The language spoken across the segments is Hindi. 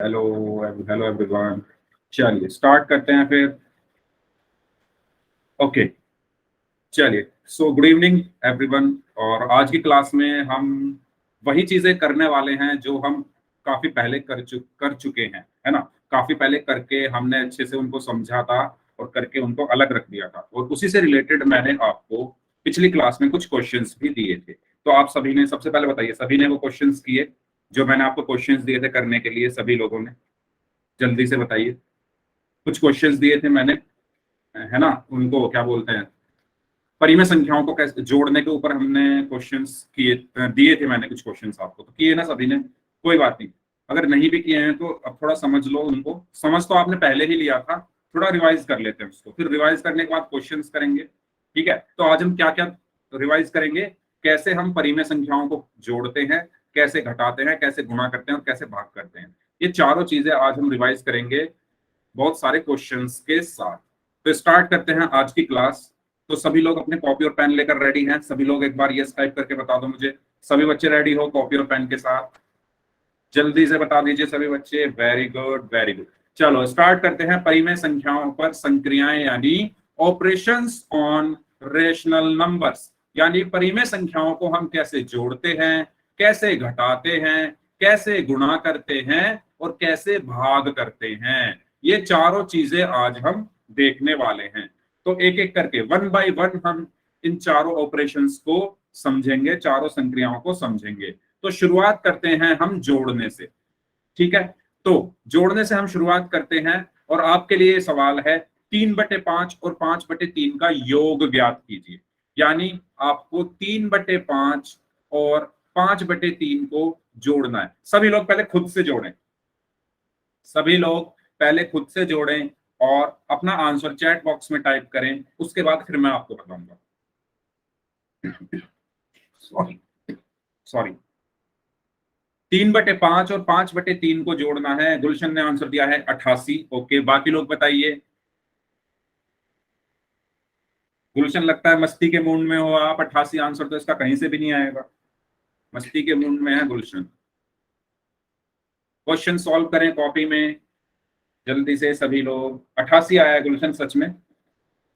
Hello hello everyone. चलिए स्टार्ट करते हैं फिर। ओके, चलिए। So good evening everyone. और आज की क्लास में हम वही चीजें करने वाले हैं जो हम काफी पहले कर चुके हैं, है ना। काफी पहले करके हमने अच्छे से उनको समझा था और करके उनको अलग रख दिया था, और उसी से रिलेटेड मैंने आपको पिछली क्लास में कुछ क्वेश्चंस भी दिए थे। तो आप सभी ने, सबसे पहले बताइए, सभी ने वो क्वेश्चंस किए जो मैंने आपको क्वेश्चंस दिए थे करने के लिए? सभी लोगों ने जल्दी से बताइए। कुछ क्वेश्चंस दिए थे मैंने, है ना, उनको क्या बोलते हैं, परिमेय संख्याओं को कैसे जोड़ने के ऊपर हमने क्वेश्चंस किए, दिए थे मैंने कुछ क्वेश्चंस आपको। तो किए ना सभी ने? कोई बात नहीं, अगर नहीं भी किए हैं तो अब थोड़ा समझ लो उनको। समझ तो आपने पहले ही लिया था, थोड़ा रिवाइज कर लेते हैं उसको, फिर रिवाइज करने के बाद क्वेश्चंस करेंगे। ठीक है, तो आज हम क्या क्या रिवाइज करेंगे? कैसे हम परिमेय संख्याओं को जोड़ते हैं, कैसे घटाते हैं, कैसे गुणा करते हैं और कैसे भाग करते हैं, ये चारों चीजें आज हम रिवाइज करेंगे बहुत सारे क्वेश्चंस के साथ। तो स्टार्ट करते हैं आज की क्लास। तो सभी लोग अपने कॉपी और पेन लेकर रेडी हैं? सभी लोग एक बार यस टाइप करके बता दो मुझे। सभी बच्चे रेडी हो कॉपी और पेन के साथ? जल्दी से बता दीजिए सभी बच्चे। Very good very good. चलो स्टार्ट करते हैं। परिमेय संख्याओं पर संक्रियाएं यानी ऑपरेशंस ऑन रेशनल नंबर्स, यानी परिमेय संख्याओं को हम कैसे जोड़ते हैं, कैसे घटाते हैं, कैसे गुणा करते हैं और कैसे भाग करते हैं, ये चारों चीजें आज हम देखने वाले हैं। तो एक एक करके वन बाय वन हम इन चारों ऑपरेशंस को समझेंगे, चारों संक्रियाओं को समझेंगे। तो शुरुआत करते हैं हम जोड़ने से। ठीक है, तो जोड़ने से हम शुरुआत करते हैं और आपके लिए सवाल है 3/5 और 5/3 का योग ज्ञात कीजिए। यानी आपको 3/5 और 5/3 को जोड़ना है। सभी लोग पहले खुद से जोड़ें, सभी लोग पहले खुद से जोड़ें और अपना आंसर चैट बॉक्स में टाइप करें, उसके बाद फिर मैं आपको बताऊंगा। सॉरी सॉरी, 3/5 और 5/3 को जोड़ना है। गुलशन ने आंसर दिया है 88। ओके, बाकी लोग बताइए। गुलशन लगता है मस्ती के मूड में हो आप। 88 आंसर तो इसका कहीं से भी नहीं आएगा। मस्ती के मूड में है गुलशन। क्वेश्चन सॉल्व करें कॉपी में जल्दी से सभी लोग। 88 आया है गुलशन, सच में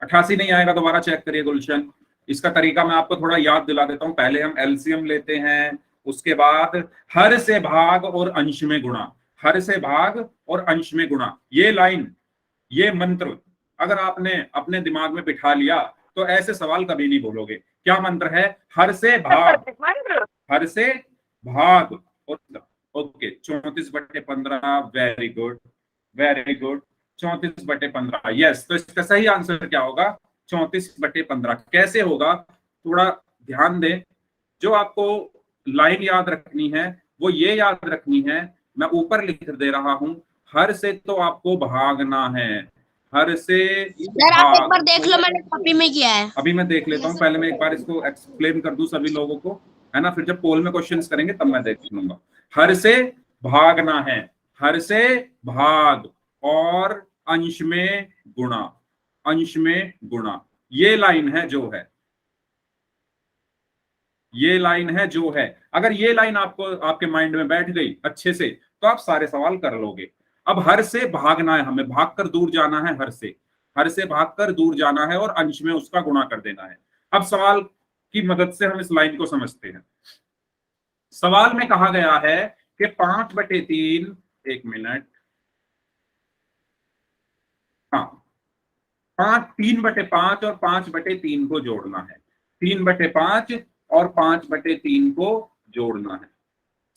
88 नहीं आएगा? दोबारा चेक करिए गुलशन। इसका तरीका मैं आपको थोड़ा याद दिला देता हूं। पहले हम एलसीएम लेते हैं, उसके बाद हर से भाग और अंश में गुणा, हर से भाग और अंश में गुणा। ये लाइन, ये मंत्र अगर आपने अपने दिमाग में बिठा लिया तो ऐसे सवाल कभी नहीं भूलोगे। क्या मंत्र है? हर से भाग, हर से भाग और, okay, 34/15। Very good very good, 34/15। Yes, तो इसका सही आंसर क्या होगा? 34/15। कैसे होगा थोड़ा ध्यान दें। जो आपको लाइन याद रखनी है वो ये याद रखनी है, मैं ऊपर लिख दे रहा हूं। हर से तो आपको भागना है, हर से सर आप एक बार भाग। देख लो, मैंने कॉपी में किया है। अभी मैं देख लेता हूं, पहले मैं एक बार इसको एक्सप्लेन कर दूं सभी लोगों को, है ना। फिर जब पोल में क्वेश्चंस करेंगे तब मैं देख लूंगा। हर से भागना है, हर से भाग और अंश में गुणा, अंश में गुणा। ये लाइन है जो है, ये लाइन है जो है। अगर ये लाइन आपको आपके माइंड में बैठ गई अच्छे से तो आप सारे सवाल कर लोगे। अब हर से भागना है, हमें भागकर दूर जाना है। हर से, हर से भागकर दूर जाना है और अंश में उसका गुणा कर देना है। अब सवाल की मदद से हम इस लाइन को समझते हैं। सवाल में कहा गया है कि 5/3, एक मिनट, हाँ, 3/5 और 5/3 को जोड़ना है। 3/5 और 5/3 को जोड़ना है।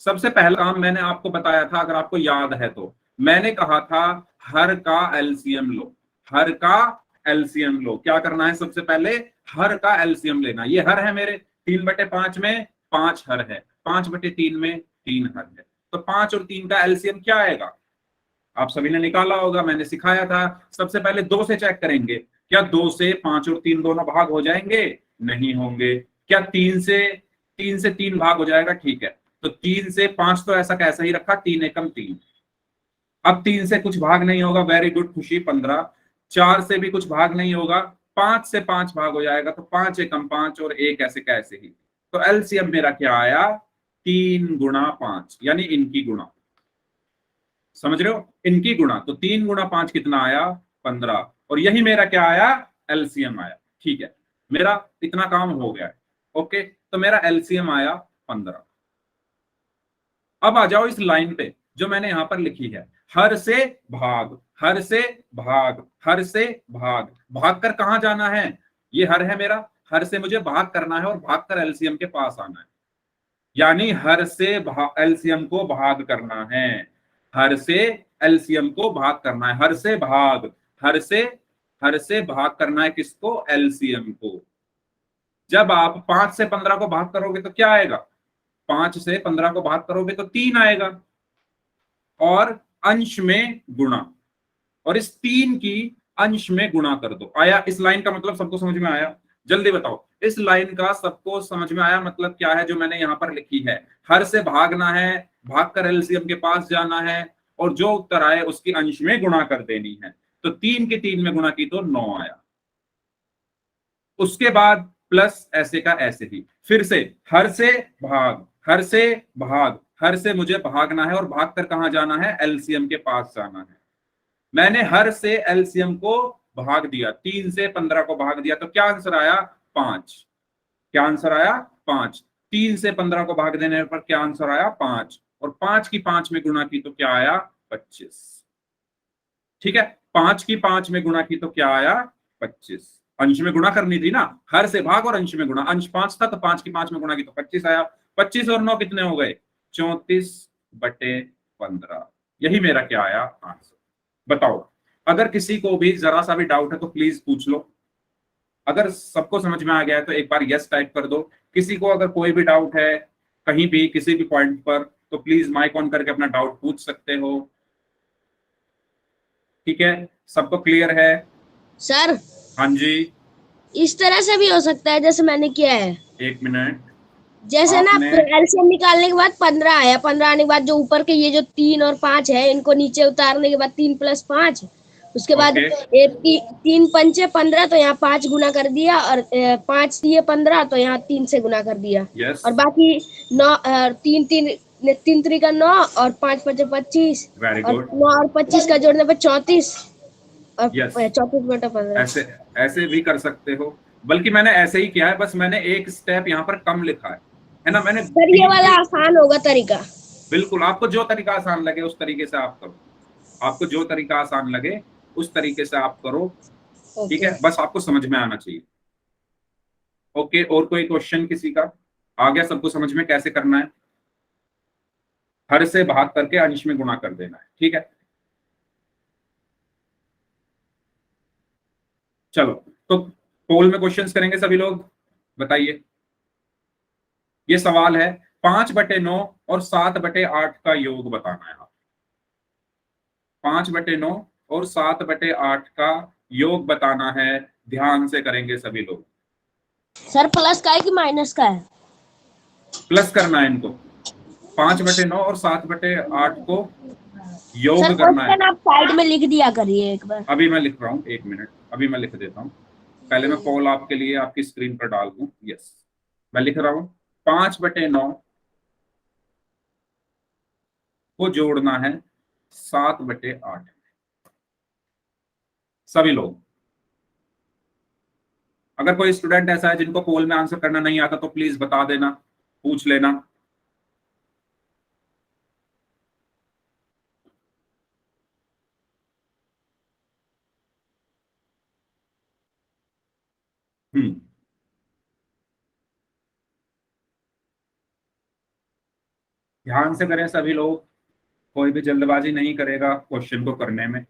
सबसे पहला काम मैंने आपको बताया था, अगर आपको याद है तो, मैंने कहा था हर का एलसीएम लो, हर का एलसीएम लो। क्या करना है? सबसे पहले हर का एलसीएम लेना। ये हर है मेरे, 3/5 में 5 हर है, 5/3 में 3 हर है। तो 5 और 3 का एलसीएम क्या आएगा? आप सभी ने निकाला होगा, मैंने सिखाया था। सबसे पहले 2 से चेक करेंगे, क्या 2 से 5 और 3 दोनों भाग हो जाएंगे? नहीं होंगे। क्या 3 से 3 भाग हो जाएगा? ठीक है, तो 3 से 5 तो ऐसा कैसा ही रखा, 3 एकम 3। अब 3 से कुछ भाग नहीं होगा, वेरी गुड खुशी, 15। 4 से भी कुछ भाग नहीं होगा, 5 से 5 भाग हो जाएगा, तो 5 एकम 5 और 1 ऐसे कैसे ही। तो एलसीएम मेरा क्या आया? 3 × 5, यानी इनकी गुणा। समझ रहे हो, इनकी गुणा, तो 3 गुणा 5 कितना आया, 15, और यही मेरा क्या आया, एलसीएम आया। ठीक है, मेरा इतना काम हो गया है। ओके, तो मेरा एलसीएम आया 15। अब आ जाओ इस लाइन पे जो मैंने यहां पर लिखी है, हर से भाग, हर से भाग, हर से भाग, भाग कर कहां जाना है, ये हर है मेरा, हर से मुझे भाग करना है और भाग कर एलसीएम के पास आना है, यानी हर से एलसीएम को भाग करना है, हर से एलसीएम को भाग करना है, हर से भाग, हर से, हर से भाग करना है किसको, एलसीएम को। जब आप 5 से 15 को भाग करोगे तो क्या आएगा, 5 से 15 को भाग करोगे तो 3 आएगा, और अंश में गुणा, और इस 3 की अंश में गुणा कर दो। आया इस लाइन का मतलब, सबको समझ में आया, जल्दी बताओ, इस लाइन का सबको समझ में आया, मतलब क्या है जो मैंने यहां पर लिखी है, हर से भागना है, भाग कर एलसीएम के पास जाना है, और जो उत्तर आए उसकी अंश में गुणा कर देनी है। तो 3 की 3 में गुणा की तो 9 आया, उसके बाद प्लस ऐसे का ऐसे ही, फिर से हर से भाग, हर से भाग, हर से मुझे भागना है और भाग कर कहां जाना है, एलसीएम के पास जाना है। मैंने हर से एलसीएम को भाग दिया, 3 से 15 को भाग दिया, तो क्या आंसर आया, 5। क्या आंसर आया, 5। 3 से 15 को भाग देने पर क्या आंसर आया, 5, और 5 की 5 में गुणा की तो क्या आया, 25। ठीक है, 5 की 5 में गुणा की तो क्या आया, 25। अंश में गुणा करनी थी ना, हर से भाग और अंश में गुणा, अंश 5 था तो 5 की 5 में गुणा की तो 25 आया। 25 और 9 कितने हो गए, 34/15। यही मेरा क्या आया, आंसर। बताओ, अगर किसी को भी जरा सा भी डाउट है तो प्लीज पूछ लो, अगर सबको समझ में आ गया है तो एक बार यस टाइप कर दो। किसी को अगर कोई भी डाउट है कहीं भी किसी भी पॉइंट पर, तो प्लीज माइक ऑन करके अपना डाउट पूछ सकते हो। ठीक है, सबको क्लियर है। सर हाँ जी, इस तरह से भी हो सकता है जैसे मैंने किया है, एक मिनट। जैसे ना आपने, एलसीएम निकालने के बाद 15 आया, 15 आने के बाद जो ऊपर के ये जो 3 और 5 है इनको नीचे उतारने के बाद 3 + 5, उसके बाद ओके, 3 पंचे 15, तो यहाँ 5 गुना कर दिया, और 5 दिए 15 तो यहाँ 3 से गुना कर दिया, यस, और बाकी 9, 3 3 3 3 का 9 और 5 5 25, वेरी और गुड, 9 और 25 का जोड़ने पर 34, और यस, 34/15। ऐसे ऐसे भी कर सकते हो, बल्कि मैंने ऐसे ही किया है, बस मैंने एक स्टेप यहाँ पर कम लिखा है ना, मैंने सर ये तीन वाला की, आसान होगा तरीका। बिल्कुल आपको जो तरीका आसान लगे उस तरीके से आप करो, आपको जो तरीका आसान लगे उस तरीके से आप करो। ठीक ओके। है, बस आपको समझ में आना चाहिए। ओके, और कोई क्वेश्चन किसी का, आ गया सबको समझ में कैसे करना है, हर से भाग करके अंश में गुणा कर देना है। ठीक है, चलो, तो पोल में क्वेश्चंस करेंगे सभी लोग, बताइए। ये सवाल है, 5/9 और 7/8 का योग बताना है। 5/9 और 7/8 का योग बताना है, ध्यान से करेंगे सभी लोग। सर प्लस का है कि माइनस का है? प्लस करना है इनको, 5/9 और 7/8 को सर योग करना है। क्वेश्चन आप साइड में लिख दिया करिए एक बार। अभी मैं लिख रहा हूँ, एक मिनट, अभी मैं लिख देता हूँ। पहले मैं पोल आपके लिए आपकी स्क्रीन पर डाल दूं। यस, मैं लिख रहा हूँ, 5/9 को जोड़ना है 7/8। सभी लोग, अगर कोई स्टूडेंट ऐसा है जिनको पोल में आंसर करना नहीं आता तो प्लीज बता देना, पूछ लेना। हम्म, ध्यान से करें सभी लोग, कोई भी जल्दबाजी नहीं करेगा क्वेश्चन को करने में।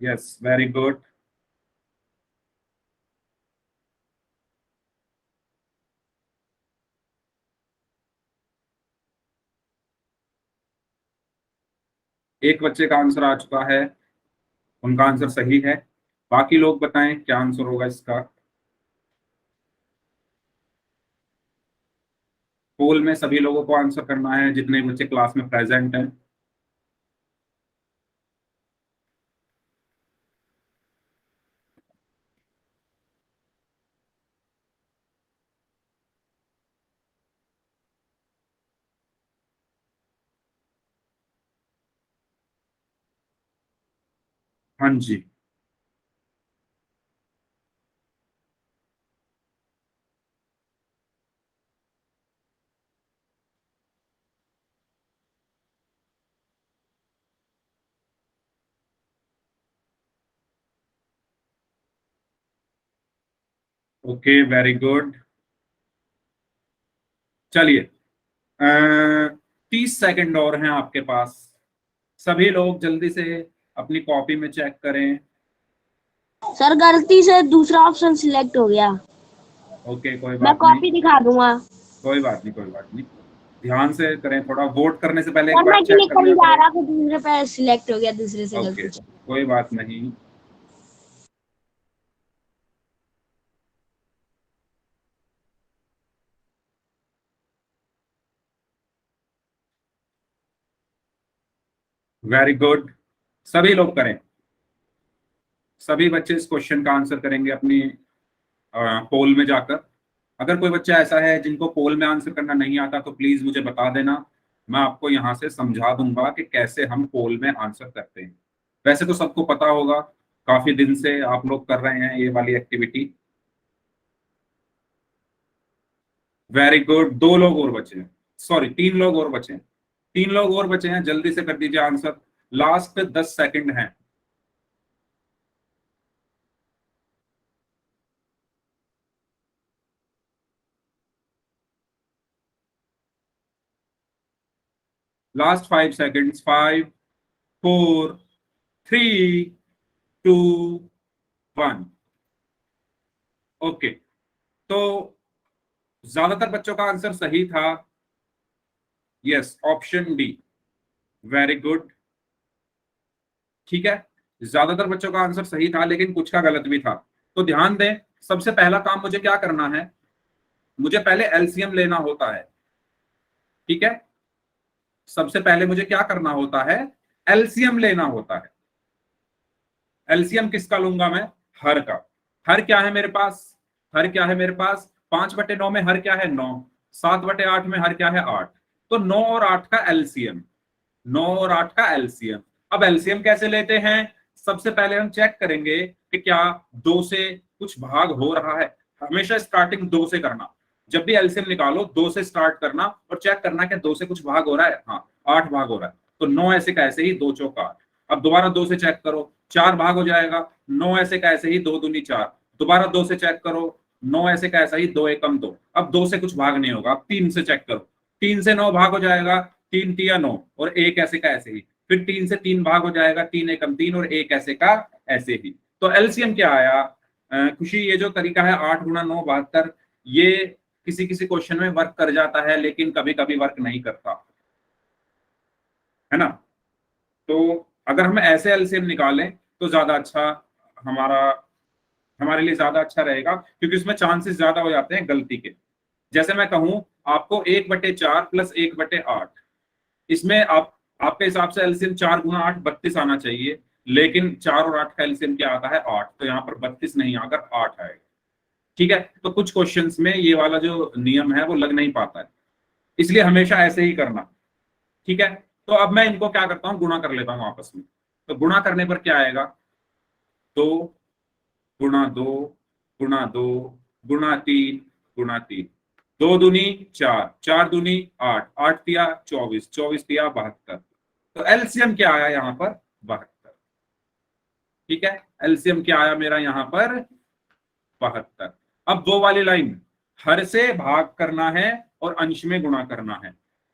Yes, very good. एक बच्चे का आंसर आ चुका है, उनका आंसर सही है। बाकी लोग बताएं क्या आंसर होगा इसका। पोल में सभी लोगों को आंसर करना है जितने बच्चे क्लास में प्रेजेंट हैं। हाँ जी। Okay, very good. चलिए, 30 सेकंड और हैं आपके पास। सभी लोग जल्दी से अपनी कॉपी में चेक करें। सर गलती से दूसरा ऑप्शन सिलेक्ट हो गया। ओके, कोई मैं बात नहीं। कॉपी दिखा दूंगा। कोई बात नहीं, कोई बात नहीं। ध्यान से करें, थोड़ा वोट करने से पहले एक सर बार मैं चेक क्लिक कर करने लिया जा करो। रहा था, दूसरे पे सिलेक्ट हो गया, दूसरे से ओके, गलती से। कोई बात नहीं। Very good. सभी लोग करें। सभी बच्चे इस क्वेश्चन का आंसर करेंगे अपनी पोल में जाकर। अगर कोई बच्चा ऐसा है जिनको पोल में आंसर करना नहीं आता तो प्लीज मुझे बता देना। मैं आपको यहाँ से समझा दूंगा कि कैसे हम पोल में आंसर करते हैं। वैसे तो सबको पता होगा, काफी दिन से आप लोग कर रहे हैं ये वाली एक्टिविटी। Very good. 2 लोग और बचे हैं, सॉरी 3 लोग और बचे हैं। 3 लोग और बचे हैं, जल्दी से कर दीजिए आंसर। लास्ट 10 सेकंड हैं। Last 5 seconds. 5, 4, 3, 2, 1। ओके, तो ज्यादातर बच्चों का आंसर सही था। Yes, option D. Very good. ठीक है, ज्यादातर बच्चों का आंसर सही था लेकिन कुछ का गलत भी था। तो ध्यान दें, सबसे पहला काम मुझे क्या करना है, मुझे पहले एलसीएम लेना होता है। ठीक है, सबसे पहले मुझे क्या करना होता है, एलसीएम लेना होता है। एलसीएम किसका लूंगा मैं, हर का। हर क्या है मेरे पास, हर क्या है मेरे पास, 5/9 में हर क्या है 9, 7/8 में हर क्या है 8। तो 9 और 8 का एलसीएम, 9 और 8 का एलसीएम। अब एलसीएम कैसे लेते हैं, सबसे पहले हम चेक करेंगे कि क्या 2 से कुछ भाग हो रहा है। हमेशा स्टार्टिंग 2 से करना। जब भी एलसीएम निकालो 2 से स्टार्ट करना और चेक करना कि 2 से कुछ भाग हो रहा है। हाँ, 8 भाग हो रहा है। तो 9 ऐसे का ऐसे ही, 2 चौका 8। अब दोबारा 2 से चेक करो, 4 भाग हो जाएगा। 9 ऐसे का ऐसे ही, 2 दूनी 4। दोबारा 2 से चेक करो, 9 ऐसे का ऐसा ही, 2 एकम 2। अब 2 से कुछ भाग नहीं होगा। अब 3 से चेक करो, 3 से 9 भाग हो जाएगा। 3 तिया 9 और 1 ऐसे का ऐसे ही। फिर 3 से 3 भाग हो जाएगा, 3 एकम 3 और 1 ऐसे का ऐसे ही। तो एलसीएम क्या आया, खुशी, ये जो तरीका है 8 × 9 = 72, ये किसी किसी क्वेश्चन में वर्क कर जाता है लेकिन कभी कभी वर्क नहीं करता है ना। तो अगर हम ऐसे एलसीएम निकालें तो ज्यादा अच्छा, हमारा हमारे लिए ज्यादा अच्छा रहेगा, क्योंकि उसमें चांसेस ज्यादा हो जाते हैं गलती के। जैसे मैं कहूं आपको 1/4 प्लस 1/8, इसमें आप, आपके हिसाब से एलसीएम 4 × 8 32 आना चाहिए। लेकिन 4 और 8 का एलसीएम क्या आता है 8, तो यहाँ पर 32 नहीं आकर 8 आएगा। ठीक है, तो कुछ क्वेश्चंस में ये वाला जो नियम है वो लग नहीं पाता है, इसलिए हमेशा ऐसे ही करना। ठीक है, तो अब मैं इनको क्या करता हूँ, गुणा कर लेता हूँ आपस में। तो गुणा करने पर क्या आएगा, 2 × 2 × 2 × 3 × 3। 2 दूनी 4, 4 दूनी 8, 8 तिया 24, 24 तिया 72। तो एलसीएम क्या आया यहाँ पर, 72। ठीक है, एलसीएम क्या आया मेरा यहाँ पर, 72। अब वो वाली लाइन, हर से भाग करना है और अंश में गुणा करना है।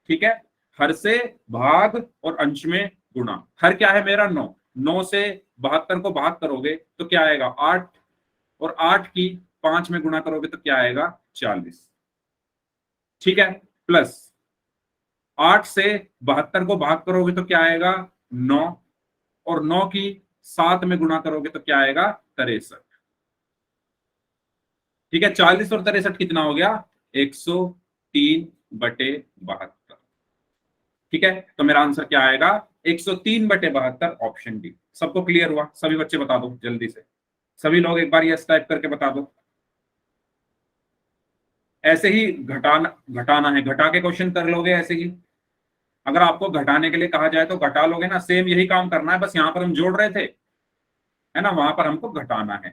ठीक है, हर से भाग और अंश में गुणा। हर क्या है मेरा 9, 9 से 72 को भाग करोगे तो क्या आएगा 8, और 8 की 5 में गुणा करोगे तो क्या आएगा 40। ठीक है, प्लस 8 से 72 को भाग करोगे तो क्या आएगा 9, और 9 की 7 में गुणा करोगे तो क्या आएगा 63। ठीक है, 40 और 63 कितना हो गया, 103/72। ठीक है, तो मेरा आंसर क्या आएगा, 103/72, ऑप्शन डी। सबको क्लियर हुआ, सभी बच्चे बता दो जल्दी से। सभी लोग एक बार यस टाइप करके बता दो। ऐसे ही घटाना, घटाना है, घटा के क्वेश्चन कर लोगे ऐसे ही। अगर आपको घटाने के लिए कहा जाए तो घटा लोगे ना, सेम यही काम करना है, बस यहां पर हम जोड़ रहे थे। है ना, वहां पर हमको घटाना है।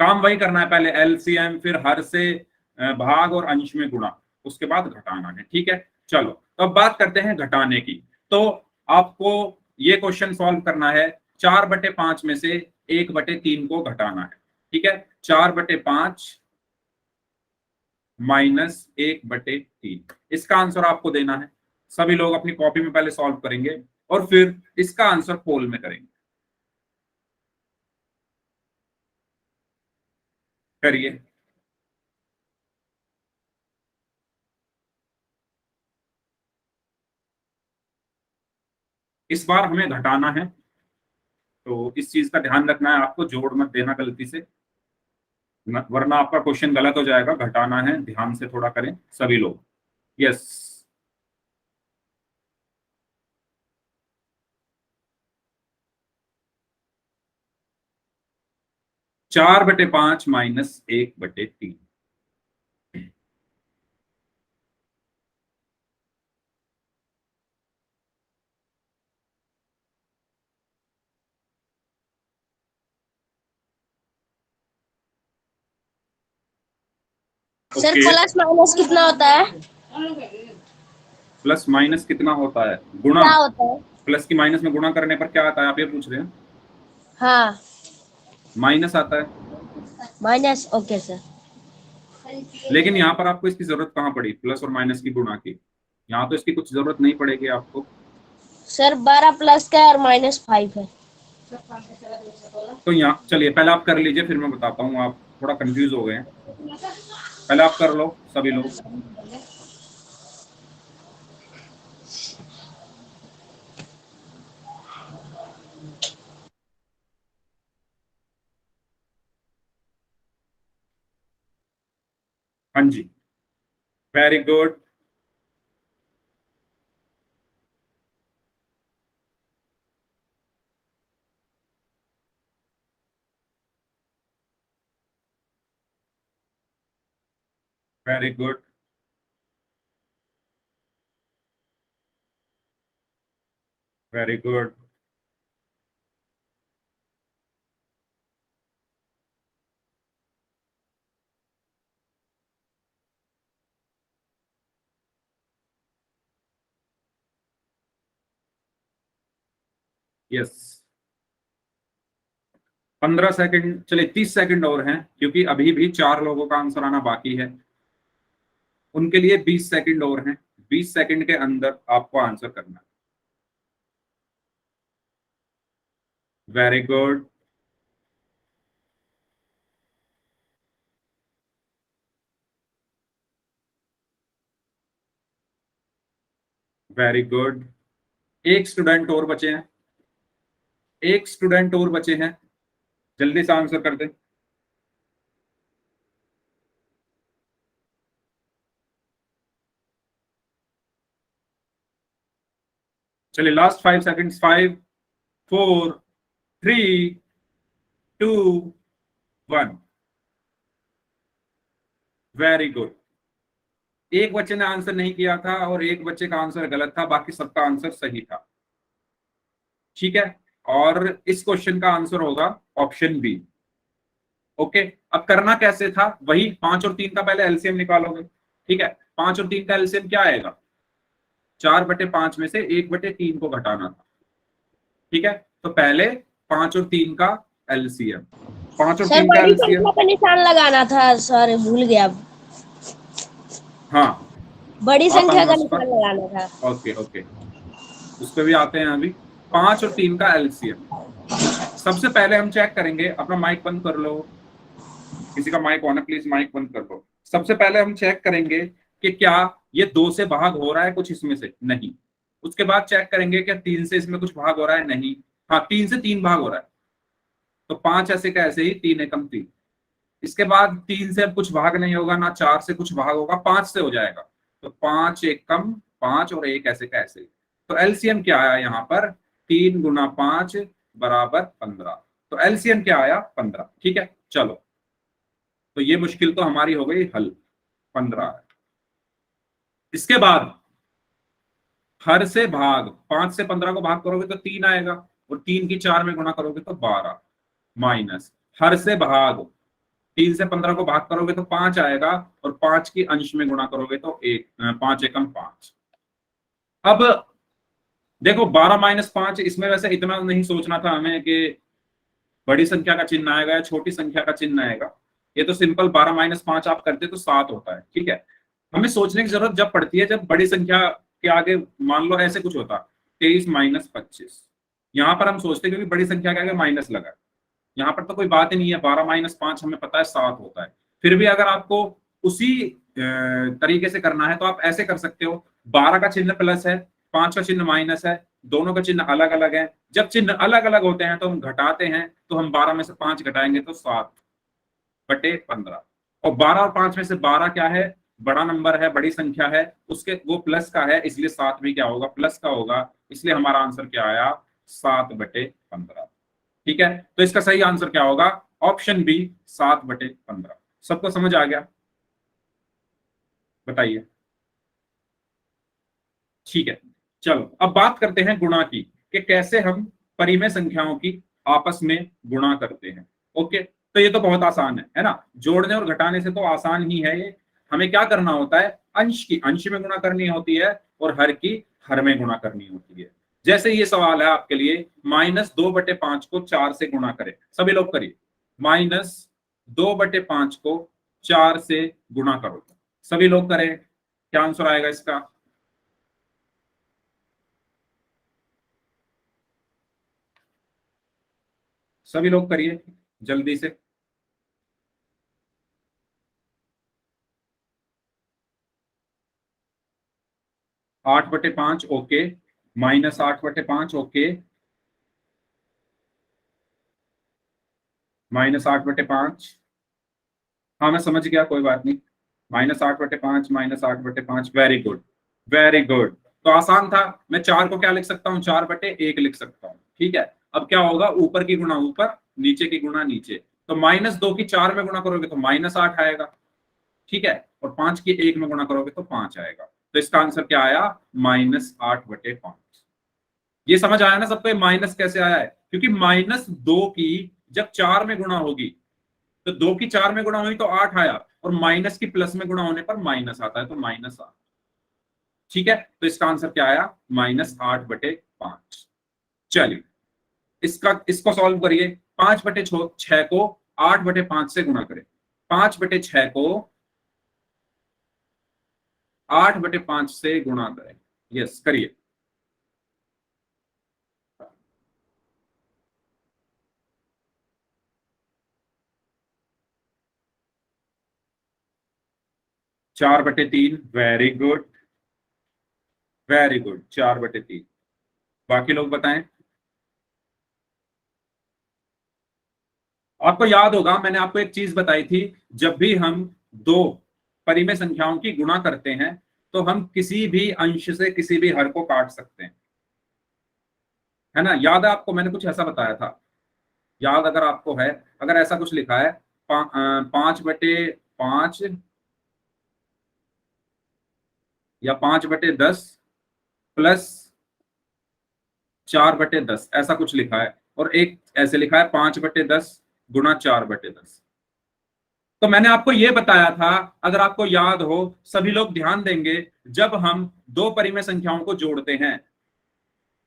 काम वही करना है, पहले एलसीएम, फिर हर से भाग और अंश में गुणा, उसके बाद घटाना है। ठीक है, चलो तो अब बात करते हैं घटाने की। तो आपको ये क्वेश्चन सॉल्व करना है, 4/5 में से 1/3 को घटाना है। ठीक है, 4/5 माइनस 1/3, इसका आंसर आपको देना है। सभी लोग अपनी कॉपी में पहले सॉल्व करेंगे और फिर इसका आंसर पोल में करेंगे। करिए। इस बार हमें घटाना है, तो इस चीज का ध्यान रखना है आपको, जोड़ मत देना गलती से, वरना आपका क्वेश्चन गलत हो जाएगा। घटाना है, ध्यान से थोड़ा करें सभी लोग। Yes, 4/5 minus 1/3। Sir okay, plus minus कितना होता है? प्लस माइनस कितना होता है? गुणा। क्या होता है? प्लस की माइनस में गुणा करने पर क्या आता है, आप ये पूछ रहे हैं? हाँ, माइनस आता है। माइनस। Okay sir. लेकिन यहाँ पर आपको इसकी जरूरत कहाँ पड़ी, प्लस और माइनस की गुणा की? यहाँ तो इसकी कुछ जरूरत नहीं पड़ेगी आपको। सर 12 प्लस का है और -5 है। तो यहाँ चलिए, पहले आप कर लीजिए, फिर मैं बताता हूँ। आप थोड़ा कंफ्यूज हो गए हैं, पहले आप कर लो सभी लोग। हाँ जी, very good. Very good. Very good. Yes, 15 second, चलिए 30 सेकंड और हैं, क्योंकि अभी भी 4 लोगों का आंसर आना बाकी है। उनके लिए 20 सेकंड और हैं, 20 सेकंड के अंदर आपको आंसर करना है। Very good. Very good. एक स्टूडेंट और बचे हैं, एक स्टूडेंट और बचे हैं, जल्दी से आंसर कर दे। चलिए लास्ट 5 सेकंड्स, 5, 4, 3, 2, 1। Very good. एक बच्चे ने आंसर नहीं किया था और एक बच्चे का आंसर गलत था, बाकी सबका आंसर सही था। ठीक है, और इस क्वेश्चन का आंसर होगा ऑप्शन बी। ओके, अब करना कैसे था, वही 5 और 3 का पहले एलसीएम निकालोगे। ठीक है, 5 और 3 का एलसीएम क्या आएगा? 4/5 में से 1/3 को घटाना था। ठीक है, तो पहले 5 और 3 का एलसीएम, 5 और सर 3 का बड़ी एलसीएम। संख्या का निशान लगाना था सर, भूल गया। हाँ, बड़ी आता संख्या हूँ मैं का उस पर। निशान लगाना था। ओके ओके, उस पर भी आते हैं अभी। 5 और 3 का एलसीएम, सबसे पहले हम चेक करेंगे, अपना माइक बंद कर लो, किसी का माइक ऑन है प्लीज माइक बंद कर दो। सबसे पहले हम चेक करेंगे कि क्या ये 2 से भाग हो रहा है कुछ इसमें से, नहीं। उसके बाद चेक करेंगे क्या 3 से इसमें कुछ भाग हो रहा है, नहीं। हाँ, 3 से 3 भाग हो रहा है, तो 5 ऐसे का ऐसे ही, 3 एकम 3। इसके बाद 3 से अब कुछ भाग नहीं होगा ना, 4 से कुछ भाग होगा, 5 से हो जाएगा। तो 5 एकम 5 और 1 ऐसे का ऐसे ही। तो एलसीएम क्या आया यहाँ पर, 3 × 5 बराबर 15। तो एलसीएम क्या आया, 15। ठीक है, चलो, तो ये मुश्किल तो हमारी हो गई हल, 15। इसके बाद हर से भाग, 5 से 15 को भाग करोगे तो 3 आएगा, और 3 की 4 में गुणा करोगे तो 12। माइनस हर से भाग, 3 से 15 को भाग करोगे तो 5 आएगा, और 5 की अंश में गुणा करोगे तो 5 एकम 5। अब देखो 12 माइनस 5, इसमें वैसे इतना नहीं सोचना था हमें कि बड़ी संख्या का चिन्ह आएगा या छोटी संख्या का चिन्ह आएगा। ये तो सिंपल 12 माइनस 5 आप करते तो 7 होता है, ठीक है। हमें सोचने की जरूरत जब पड़ती है जब बड़ी संख्या के आगे मान लो ऐसे कुछ होता 23 माइनस 25, यहाँ पर हम सोचते क्योंकि बड़ी संख्या के आगे माइनस लगा, यहाँ पर तो कोई बात ही नहीं है। 12 माइनस 5 हमें पता है 7 होता है। फिर भी अगर आपको उसी तरीके से करना है तो आप ऐसे कर सकते हो, 12 का चिन्ह प्लस है, 5 का चिन्ह माइनस है, दोनों का चिन्ह अलग अलग है। जब चिन्ह अलग अलग होते हैं तो हम घटाते हैं, तो हम 12 में से 5 घटाएंगे तो 7/15। और 12 और 5 में से 12 क्या है, बड़ा नंबर है, बड़ी संख्या है, उसके वो प्लस का है, इसलिए 7 भी क्या होगा, प्लस का होगा। इसलिए हमारा आंसर क्या आया, 7/15। ठीक है, तो इसका सही आंसर क्या होगा, ऑप्शन बी 7/15। सबको समझ आ गया, बताइए। ठीक है, चलो अब बात करते हैं गुणा की, कि कैसे हम परिमेय संख्याओं की आपस में गुणा करते हैं। ओके, तो ये तो बहुत आसान है ना, जोड़ने और घटाने से तो आसान ही है ये। हमें क्या करना होता है, अंश की अंश में गुणा करनी होती है और हर की हर में गुणा करनी होती है। जैसे ये सवाल है आपके लिए, -2/5 को 4 से गुणा करें। सभी लोग करिए, -2/5 को 4 से गुणा करो। सभी लोग करें, क्या आंसर आएगा इसका। सभी लोग करिए जल्दी से। 8/5 ओके, -8/5 ओके, -8/5। हाँ मैं समझ गया, कोई बात नहीं। -8/5, -8/5, वेरी गुड, वेरी गुड। तो आसान था, मैं 4 को क्या लिख सकता हूँ, 4/1 लिख सकता हूँ। ठीक है, अब क्या होगा, ऊपर की गुणा ऊपर, नीचे की गुणा नीचे। तो -2 की 4 में गुणा करोगे तो -8 आएगा, ठीक है, और 5 की 1 में गुणा करोगे तो 5 आएगा। तो इसका आंसर क्या आया, -8/5। ये समझ आया ना सबको, माइनस कैसे आया है, क्योंकि -2 की जब 4 में गुणा होगी तो 2 की 4 में गुणा हुई तो 8 आया, और माइनस की प्लस में गुणा होने पर माइनस आता है, तो -8। ठीक है, तो इसका आंसर क्या आया, -8/5। चलिए इसको सॉल्व करिए। 5/6 को 8/5 से गुणा करें। 5/6 को 8/5 से गुणा करें। यस करिए। 4/3, वेरी गुड, वेरी गुड, 4/3। बाकी लोग बताएं। आपको याद होगा मैंने आपको एक चीज बताई थी, जब भी हम दो परिमेय संख्याओं की गुणा करते हैं तो हम किसी भी अंश से किसी भी हर को काट सकते हैं, है ना। याद है आपको, मैंने कुछ ऐसा बताया था, याद अगर आपको है, अगर ऐसा कुछ लिखा है 5/5 या 5/10 प्लस 4/10, ऐसा कुछ लिखा है, और एक ऐसे लिखा है 5/10 गुणा 4/10। तो मैंने आपको यह बताया था, अगर आपको याद हो, सभी लोग ध्यान देंगे, जब हम दो परिमेय संख्याओं को जोड़ते हैं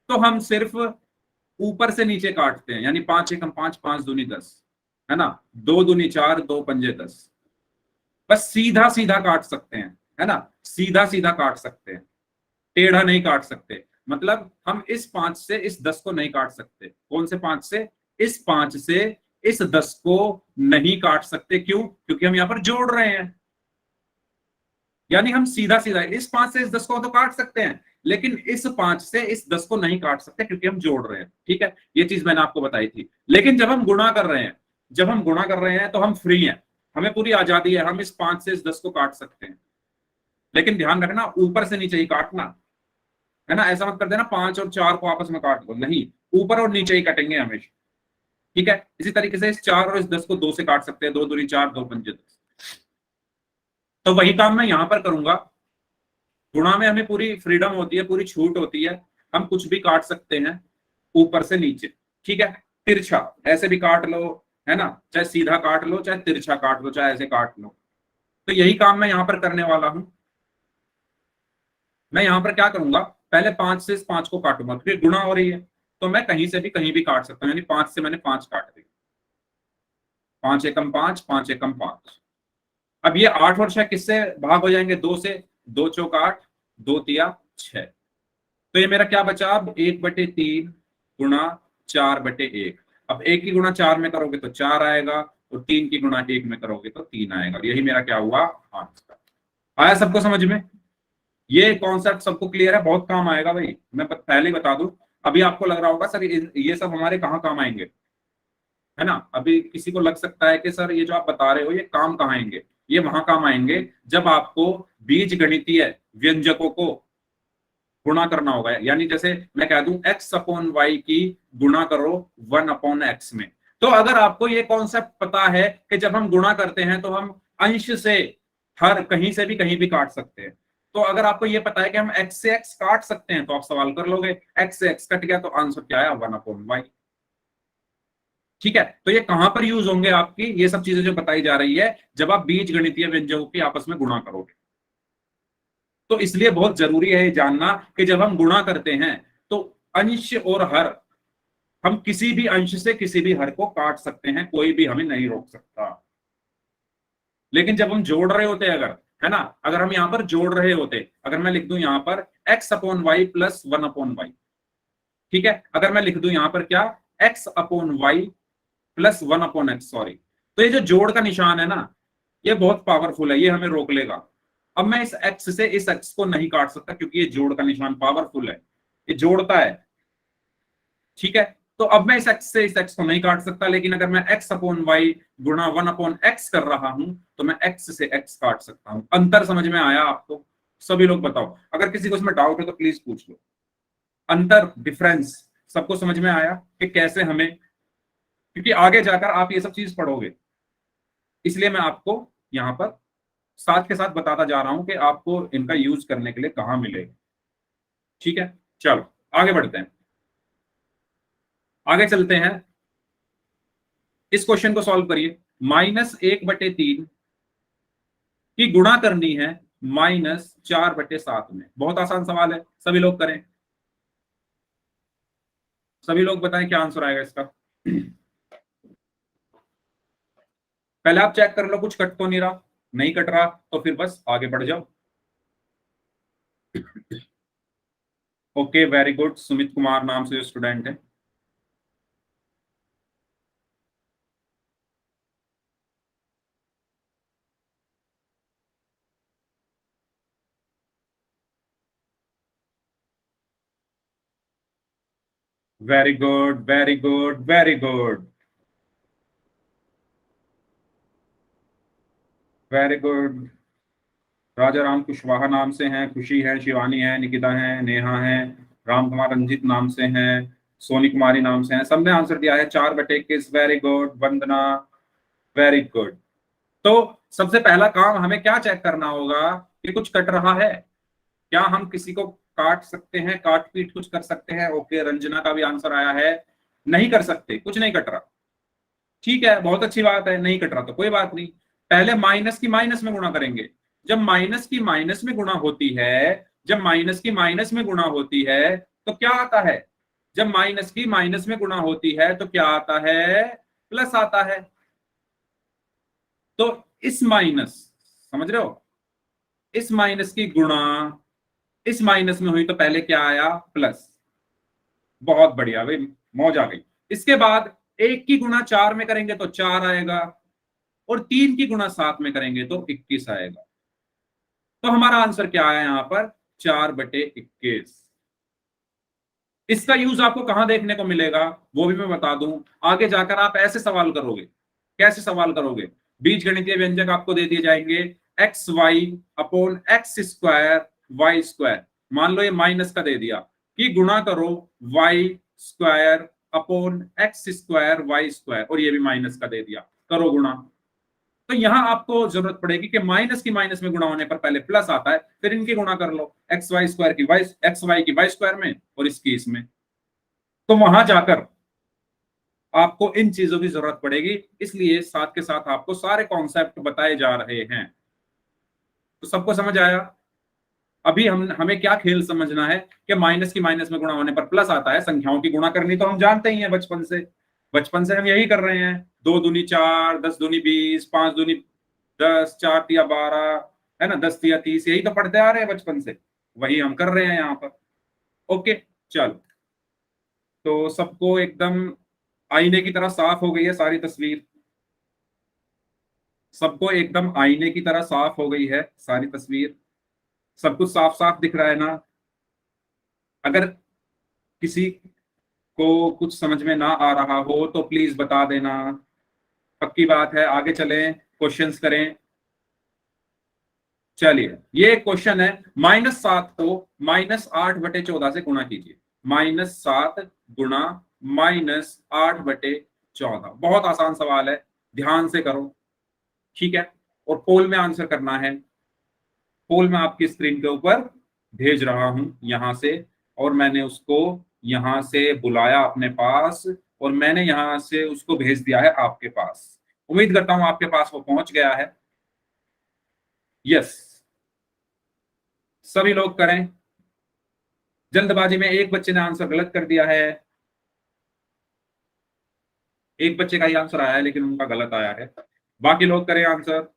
तो हम सिर्फ ऊपर से नीचे काटते हैं, यानी 5 एकम 5, 5 दूनी 10, है ना, 2 दूनी 4, 2 पंजे 10। बस सीधा सीधा काट सकते हैं, है ना, सीधा सीधा काट सकते हैं, टेढ़ा नहीं काट सकते। मतलब हम इस 5 से इस 10 को नहीं काट सकते। कौन से 5 से, इस 5 से इस 10 को नहीं काट सकते। क्यों, क्योंकि हम यहां पर जोड़ रहे हैं। यानी हम सीधा सीधा इस 5 से इस 10 को तो काट सकते हैं, लेकिन इस 5 से इस 10 को नहीं काट सकते क्योंकि हम जोड़ रहे हैं। ठीक है, ये चीज मैंने आपको बताई थी। लेकिन जब हम गुणा कर रहे हैं, जब हम गुणा कर रहे हैं तो हम फ्री हैं, हमें पूरी आजादी है, हम इस 5 से इस 10 को काट सकते हैं। लेकिन ध्यान रखना, ऊपर से नीचे ही काटना, है ना। ऐसा मत कर देना 5 और 4 को आपस में काट दो, नहीं, ऊपर और नीचे ही कटेंगे हमेशा। ठीक है, इसी तरीके से इस 4 और इस 10 को 2 से काट सकते हैं, 2 दूनी 4, 2 पंजे 10। तो वही काम मैं यहां पर करूंगा। गुणा में हमें पूरी फ्रीडम होती है, पूरी छूट होती है, हम कुछ भी काट सकते हैं ऊपर से नीचे। ठीक है, तिरछा ऐसे भी काट लो, है ना, चाहे सीधा काट लो, चाहे तिरछा काट लो, चाहे ऐसे काट लो। तो यही काम मैं यहां पर करने वाला हूं। मैं यहां पर क्या करूंगा, पहले 5 से इस 5 को काटूंगा, क्योंकि गुणा हो रही है, तो मैं कहीं भी काट सकता हूं, यानी 5 से मैंने 5 काट दी, 5 एकम 5, 5 एकम 5। अब ये 8 और 6 किससे भाग हो जाएंगे, 2 से, 2 चौक 8, 2 तिया 6। तो ये मेरा क्या बचा, अब 1/3 गुणा 4/1। अब 1 की गुणा 4 में करोगे तो 4 आएगा, और 3 की गुणा 1 में करोगे तो 3 आएगा। यही मेरा क्या हुआ, आंसर। आया सबको समझ में? ये कॉन्सेप्ट सबको क्लियर है? बहुत काम आएगा भाई, मैं पहले ही बता दूं। अभी आपको लग रहा होगा सर ये सब हमारे कहाँ काम आएंगे, है ना। अभी किसी को लग सकता है कि सर ये जो आप बता रहे हो ये काम कहाँ आएंगे। ये वहां काम आएंगे जब आपको बीज गणितीय व्यंजकों को गुणा करना होगा। यानी जैसे मैं कह दूं x/y की गुणा करो 1/x में, तो अगर आपको ये कॉन्सेप्ट पता है कि जब हम गुणा करते हैं तो हम अंश से हर कहीं भी काट सकते हैं। तो अगर आपको ये पता है कि हम x से x काट सकते हैं तो आप सवाल कर लोगे, x से x कट गया तो आंसर क्या आया, 1/y। ठीक है, तो ये कहां पर यूज होंगे आपकी ये सब चीजें जो बताई जा रही है, जब आप बीज गणितीय व्यंजकों की आपस में गुणा करोगे। तो इसलिए बहुत जरूरी है ये जानना कि जब हम गुणा करते हैं तो अंश और हर, हम किसी भी अंश से किसी भी हर को काट सकते हैं, कोई भी हमें नहीं रोक सकता। लेकिन जब हम जोड़ रहे होते अगर, है ना, अगर हम यहां पर जोड़ रहे होते, अगर मैं लिख दूं यहां पर x/y प्लस 1/y, ठीक है, अगर मैं लिख दूं यहां पर क्या, x/y प्लस 1/x, सॉरी, तो ये जो जोड़ का निशान है ना, ये बहुत पावरफुल है, ये हमें रोक लेगा। अब मैं इस x से इस x को नहीं काट सकता क्योंकि ये जोड़ का निशान पावरफुल है, ये जोड़ता है। ठीक है, तो अब मैं इस x से इस x को नहीं काट सकता, लेकिन अगर मैं x/y गुणा 1/x कर रहा हूं तो मैं x से x काट सकता हूं। अंतर समझ में आया आपको? सभी लोग बताओ, अगर किसी को इसमें डाउट है तो प्लीज पूछ लो। अंतर, डिफरेंस सबको समझ में आया कि कैसे हमें, क्योंकि आगे जाकर आप ये सब चीज पढ़ोगे, इसलिए मैं आपको यहां पर साथ के साथ बताता जा रहा हूं कि आपको इनका यूज करने के लिए कहां मिलेगा। ठीक है, चलो आगे बढ़ते हैं, आगे चलते हैं। इस क्वेश्चन को सॉल्व करिए। -1/3 की गुणा करनी है -4/7 में। बहुत आसान सवाल है, सभी लोग करें। सभी लोग बताएं क्या आंसर आएगा इसका। पहले आप चेक कर लो कुछ कट तो नहीं रहा, नहीं कट रहा तो फिर बस आगे बढ़ जाओ। Okay, very good. Sumit Kumar नाम से जो स्टूडेंट है, very good, very good, very good, very good. Raja Ram Kushwaha नाम से हैं, खुशी है, शिवानी है, निकिता है, नेहा है, राम कुमार रंजीत नाम से हैं, सोनी कुमारी नाम से हैं। सबने आंसर दिया है 4/21। वेरी गुड वंदना, वेरी गुड। तो सबसे पहला काम हमें क्या चेक करना होगा कि कुछ कट रहा है क्या, हम किसी को काट सकते हैं, काट पीट कुछ कर सकते हैं। ओके, रंजना का भी आंसर आया है, नहीं कर सकते, कुछ नहीं कट रहा। ठीक है, बहुत अच्छी बात है, नहीं कट रहा तो कोई बात नहीं। पहले माइनस की माइनस में गुणा करेंगे। जब माइनस की माइनस में गुणा होती है, जब माइनस की माइनस में गुणा होती है तो क्या आता है, जब माइनस की माइनस में गुणा होती है तो क्या आता है, प्लस आता है। तो इस माइनस, समझ रहे हो, इस माइनस की गुणा इस माइनस में हुई तो पहले क्या आया, प्लस। बहुत बढ़िया भाई, मौज आ गई। इसके बाद 1 की गुणा 4 में करेंगे तो 4 आएगा, और 3 की गुणा 7 में करेंगे तो 21 आएगा। तो हमारा आंसर क्या आया यहां पर, 4/21। इसका यूज आपको कहां देखने को मिलेगा वो भी मैं बता दूं। आगे जाकर आप ऐसे सवाल करोगे, कैसे सवाल करोगे, बीज गणितीय व्यंजक आपको दे दिए जाएंगे, xy/x²y²। मान लो ये माइनस का दे दिया कि गुणा करो y² x²y², और ये भी माइनस का दे दिया, करो गुणा। तो यहां आपको जरूरत पड़ेगी कि माइनस की माइनस में गुणा होने पर पहले प्लस आता है, फिर इनकी गुणा कर लो, xy² की y² में और इसकी इसमें। तो वहां जाकर आपको इन चीजों की जरूरत पड़ेगी, इसलिए साथ के साथ आपको सारे कॉन्सेप्ट बताए जा रहे हैं। तो सबको समझ आया? अभी हमें क्या खेल समझना है कि माइनस की माइनस में गुणा होने पर प्लस आता है। संख्याओं की गुणा करनी तो हम जानते ही हैं बचपन से हम यही कर रहे हैं। 2 दूनी 4, 10 दूनी 20, 5 दूनी 10, 4 तिया 12, है ना, 10 तिया 30, यही तो पढ़ते आ रहे हैं बचपन से, वही हम कर रहे हैं यहाँ पर। ओके, चलो, तो सबको एकदम आईने की तरह साफ हो गई है सारी तस्वीर? सबको एकदम आईने की तरह साफ हो गई है सारी तस्वीर? सब कुछ साफ साफ दिख रहा है ना? अगर किसी को कुछ समझ में ना आ रहा हो तो प्लीज बता देना। पक्की बात है, आगे चलें, क्वेश्चंस करें। चलिए, ये क्वेश्चन है, -7 को -8/14 से गुणा कीजिए। -7 गुणा -8/14, बहुत आसान सवाल है, ध्यान से करो, ठीक है? और पोल में आंसर करना है। पोल मैं आपकी स्क्रीन के ऊपर भेज रहा हूं यहां से, और मैंने उसको यहां से बुलाया अपने पास, और मैंने यहां से उसको भेज दिया है आपके पास। उम्मीद करता हूं आपके पास वो पहुंच गया है। यस, सभी लोग करें। जल्दबाजी में एक बच्चे ने आंसर गलत कर दिया है। एक बच्चे का ही आंसर आया है लेकिन उनका गलत आया है। बाकी लोग करें आंसर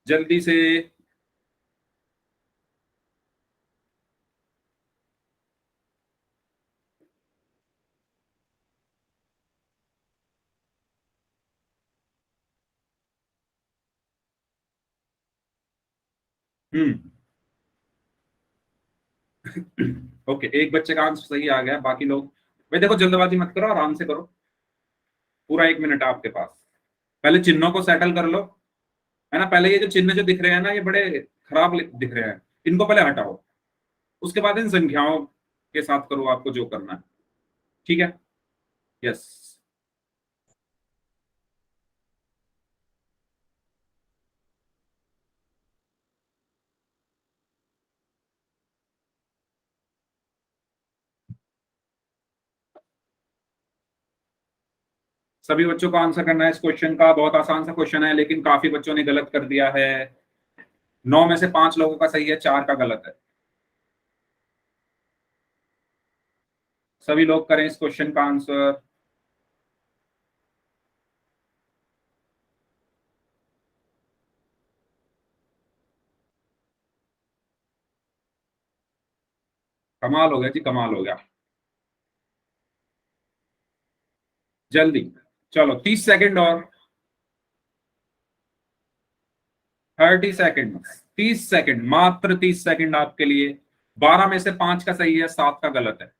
जल्दी से। हम्म। ओके, एक बच्चे का आंसर सही आ गया, बाकी लोग, भाई देखो, जल्दबाजी मत करो, आराम से करो। पूरा 1 मिनट आपके पास। पहले चिन्हों को सेटल कर लो, है ना? पहले ये जो चिन्ह जो दिख रहे हैं ना, ये बड़े खराब दिख रहे हैं, इनको पहले हटाओ। उसके बाद इन संख्याओं के साथ करो आपको जो करना है, ठीक है? यस। सभी बच्चों को आंसर करना है इस क्वेश्चन का। बहुत आसान सा क्वेश्चन है लेकिन काफी बच्चों ने गलत कर दिया है। 9 में से 5 लोगों का सही है, 4 का गलत है। सभी लोग करें इस क्वेश्चन का आंसर। कमाल हो गया जी, कमाल हो गया। जल्दी, चलो, 30 सेकंड और। 30 सेकंड, 30 सेकंड, मात्र 30 सेकंड आपके लिए। 12 में से 5 का सही है, 7 का गलत है।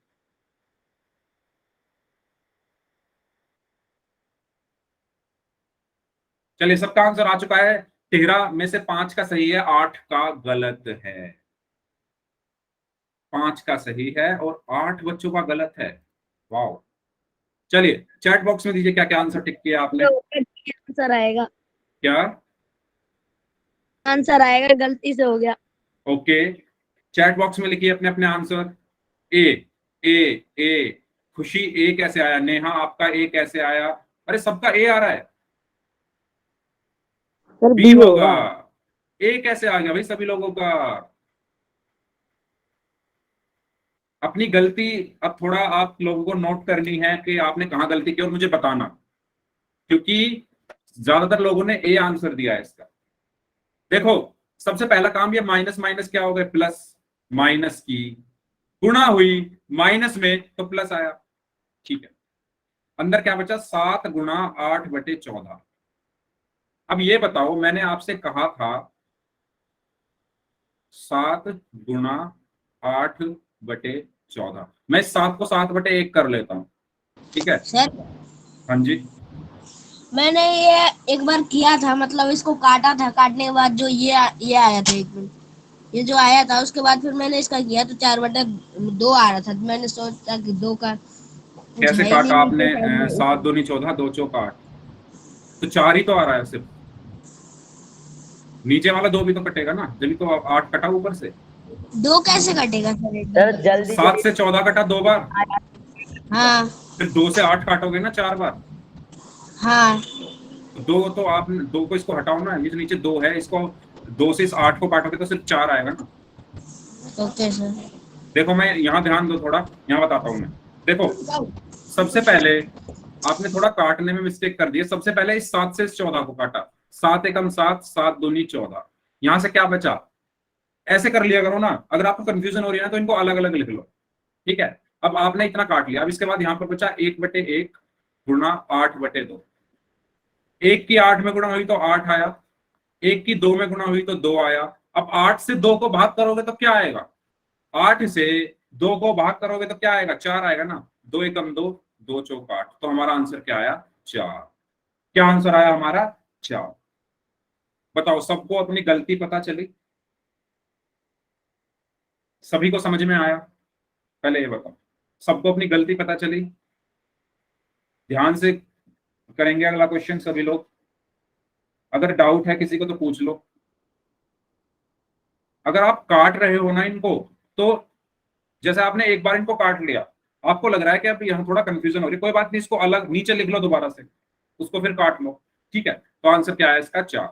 चलिए, सबका आंसर आ चुका है। 13 में से 5 का सही है, 8 का गलत है। 5 का सही है और 8 बच्चों का गलत है। वाह। चलिए, चैट बॉक्स में दीजिए क्या क्या आंसर टिक किया आपने। आंसर आएगा, क्या? आंसर आएगा, गलती से हो गया। ओके, चैट बॉक्स में लिखिए अपने अपने आंसर। ए, ए, ए। खुशी, ए कैसे आया? नेहा, आपका ए कैसे आया? अरे, सबका ए आ रहा है। सर बी बी होगा। होगा। ए कैसे आ गया भाई सभी लोगों का? अपनी गलती अब थोड़ा आप लोगों को नोट करनी है कि आपने कहाँ गलती की और मुझे बताना, क्योंकि ज्यादातर लोगों ने ए आंसर दिया है इसका। देखो, सबसे पहला काम, ये माइनस माइनस क्या हो गए? प्लस। माइनस की गुणा हुई माइनस में तो प्लस आया, ठीक है। अंदर क्या बचा? 7 गुणा 8/14। अब ये बताओ, मैंने आपसे कहा था 7 गुणा 8/14। मैं इस 7 को 7/1 कर लेता हूं, ठीक है? सर हाँ जी। मैंने ये एक बार किया था, मतलब इसको काटा था, काटने के बाद जो ये आया था, एक मिनट, ये जो आया था उसके बाद फिर मैंने इसका किया तो 4/2 आ रहा था, तो मैंने सोचा कि 2 का कुछ कैसे है ही नहीं काटा आपने? नीचे साइड में। 7 दूनी 14, 2 चौक 8, तो 4 ही तो आ रहा है सिर्फ। नीचे वाला 2 भी तो कटेगा ना, जब तो 8 कटा ऊपर से। दो कैसे कटेगा सर सर एकदम? जल्दी 7 से जल्दी। 14 कटा 2 बार, हाँ फिर 2 से 8 काटोगे ना 4 बार। हाँ। तो दो तो आप दो को इसको हटाओ ना, ये जो नीचे 2 है इसको 2 से इस 8 को काटोगे तो सिर्फ 4 आएगा ना। Okay sir. देखो मैं यहाँ ध्यान दो थोड़ा, यहाँ बताता हूँ मैं। देखो सबसे पहले आपने थोड़ा काटने में मिस्टेक कर दी है। सबसे पहले इस 7 से इस 14 को काटा, 7 एकम 7, 7 दूनी 14। यहां से क्या बचा, ऐसे कर लिया करो ना। अगर आपको कंफ्यूजन हो रही है ना तो इनको अलग अलग लिख लो, ठीक है। अब आपने इतना काट लिया, अब इसके बाद यहाँ पर बचा 1/1 गुणा 8/2। 1 की 8 में गुणा हुई तो 8 आया, 1 की 2 में गुणा हुई तो 2 आया। अब 8 से 2 को भाग करोगे तो क्या आएगा, 8 से 2 को भाग करोगे तो क्या आएगा, 4 आएगा ना। 2 एकम 2, 2 चौक 8। तो हमारा आंसर क्या आया, 4। क्या आंसर आया हमारा, 4। बताओ सबको अपनी गलती पता चली, सभी को समझ में आया, पहले ये बताओ सबको अपनी गलती पता चली। ध्यान से करेंगे अगला क्वेश्चन सभी लोग, अगर डाउट है किसी को तो पूछ लो। अगर आप काट रहे हो ना इनको, तो जैसे आपने एक बार इनको काट लिया, आपको लग रहा है कि अब यहाँ थोड़ा कंफ्यूजन हो रही है, कोई बात नहीं, इसको अलग नीचे लिख लो दोबारा से, उसको फिर काट लो, ठीक है। तो आंसर क्या है इसका, 4।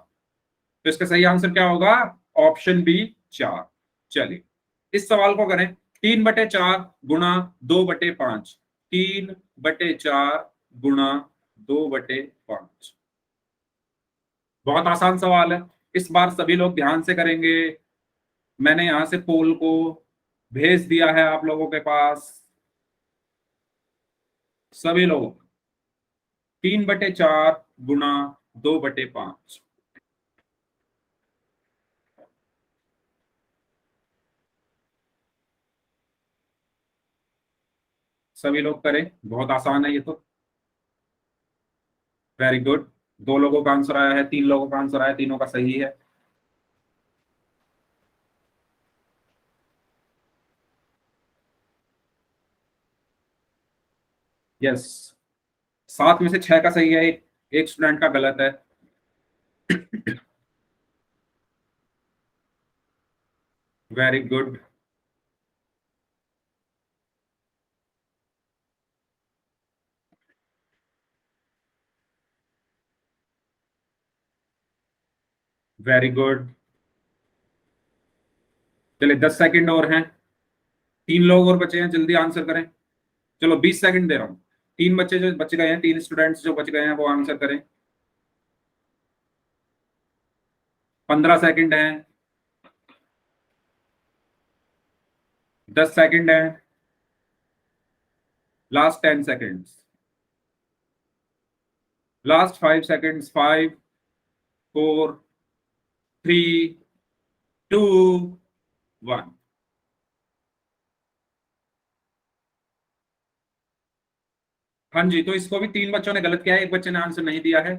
तो इसका सही आंसर क्या होगा, ऑप्शन बी, 4। चलिए इस सवाल को करें, 3/4 गुणा 2/5। 3/4 गुणा 2/5। बहुत आसान सवाल है, इस बार सभी लोग ध्यान से करेंगे। मैंने यहां से पोल को भेज दिया है आप लोगों के पास, सभी लोग 3/4 गुणा 2/5। सभी लोग करें, बहुत आसान है ये तो। वेरी गुड, 2 लोगों का आंसर आया है, 3 लोगों का आंसर आया, तीनों का सही है। यस, 7 में से 6 का सही है, एक स्टूडेंट का गलत है। Very good. Very good. चलिए 10 सेकंड और हैं, 3 लोग और बचे हैं, जल्दी आंसर करें। चलो 20 सेकंड दे रहा हूं, 3 बच्चे जो बच गए हैं, 3 स्टूडेंट्स जो बच गए हैं वो आंसर करें। 15 सेकंड है, 10 सेकंड है, लास्ट 10 सेकंड्स, लास्ट 5 सेकंड्स। 5, 4, 3, 2, 1। हाँ जी, तो इसको भी 3 बच्चों ने गलत किया है, एक बच्चे ने आंसर नहीं दिया है।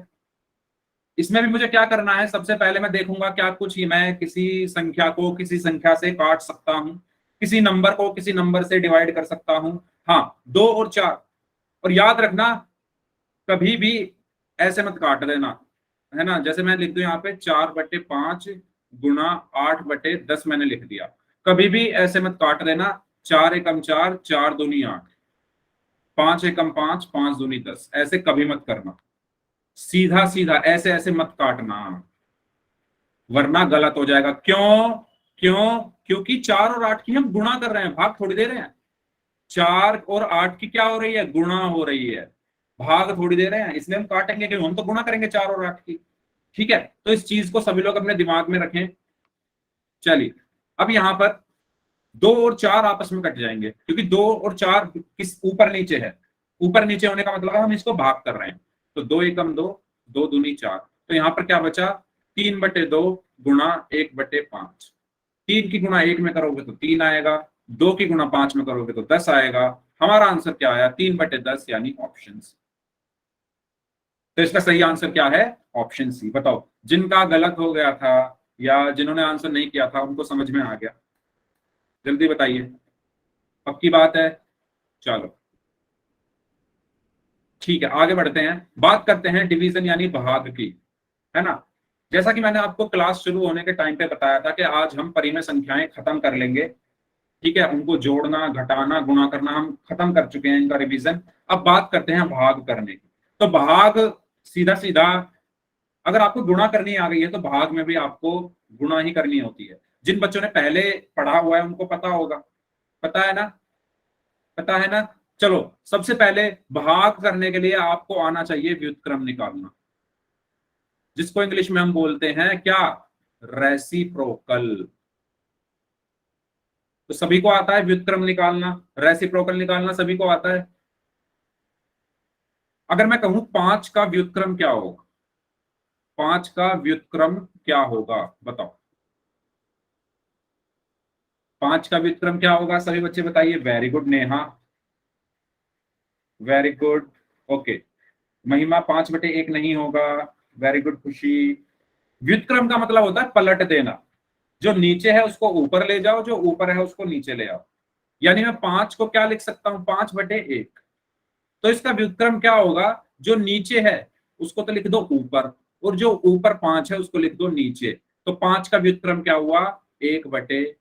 इसमें भी मुझे क्या करना है, सबसे पहले मैं देखूंगा क्या कुछ ही मैं किसी संख्या को किसी संख्या से काट सकता हूं, किसी नंबर को किसी नंबर से डिवाइड कर सकता हूं। हाँ, 2 और 4। और याद रखना, कभी भी ऐसे मत काट देना, है ना। जैसे मैं लिख दूं यहाँ पे 4/5 गुणा 8/10 मैंने लिख दिया, कभी भी ऐसे मत काट देना। 4 एकम 4, 4 दूनी 8, 5 एकम 5, 5 दूनी 10, ऐसे कभी मत करना। सीधा सीधा ऐसे ऐसे मत काटना, वरना गलत हो जाएगा। क्यों, क्यों, क्योंकि 4 और 8 की हम गुणा कर रहे हैं, भाग थोड़ी दे रहे हैं। 4 और 8 की क्या हो रही है, गुणा हो रही है, भाग थोड़ी दे रहे हैं, इसलिए हम काटेंगे क्यों, हम तो गुणा करेंगे 4 और 8 की। ठीक है, तो इस चीज को सभी लोग अपने दिमाग में रखें। चलिए अब यहां पर 2 और 4 आपस में कट जाएंगे, क्योंकि 2 और 4 किस ऊपर नीचे है, ऊपर नीचे होने का मतलब है हम इसको भाग कर रहे हैं। तो 2 एकम 2, 2 दूनी 4। तो यहाँ पर क्या बचा, 3/2 गुणा 1/5। 3 की गुणा 1 में करोगे तो 3 आएगा, 2 की गुणा 5 में करोगे तो 10 आएगा। हमारा आंसर क्या आया, 3/10, यानी ऑप्शन सी। तो इसका सही आंसर क्या है, ऑप्शन सी। बताओ जिनका गलत हो गया था या जिन्होंने आंसर नहीं किया था उनको समझ में आ गया, जल्दी बताइए, पक्की बात है। चलो ठीक है, आगे बढ़ते हैं, बात करते हैं डिवीजन यानी भाग की, है ना। जैसा कि मैंने आपको क्लास शुरू होने के टाइम पे बताया था कि आज हम परिमेय संख्याएं खत्म कर लेंगे, ठीक है, उनको जोड़ना, घटाना, गुणा करना हम खत्म कर चुके हैं, इनका रिवीजन। अब बात करते हैं भाग करने की। तो भाग सीधा सीधा, अगर आपको गुणा करनी आ गई है तो भाग में भी आपको गुणा ही करनी होती है। जिन बच्चों ने पहले पढ़ा हुआ है उनको पता होगा, पता है ना, पता है ना। चलो, सबसे पहले भाग करने के लिए आपको आना चाहिए व्युत्क्रम निकालना, जिसको इंग्लिश में हम बोलते हैं क्या, रेसिप्रोकल। तो सभी को आता है व्युत्क्रम निकालना, रेसिप्रोकल निकालना सभी को आता है। अगर मैं कहूं 5 का व्युत्क्रम क्या होगा, 5 का व्युत्क्रम क्या होगा, बताओ। 5 का व्युत्क्रम क्या होगा, सभी बच्चे बताइए। Very good Neha, very good. Okay, महिमा 5/1 नहीं होगा। वेरी गुड खुशी। व्युत्क्रम का मतलब होता है पलट देना, जो नीचे है उसको ऊपर ले जाओ, जो ऊपर है उसको नीचे ले आओ। यानी मैं 5 को क्या लिख सकता हूं, 5/1। तो इसका व्युत्क्रम क्या होगा, जो नीचे है उसको तो लिख दो ऊपर, और जो ऊपर 5 है उसको लिख दो नीचे। तो 5 का व्युत्क्रम क्या हुआ, 1/5।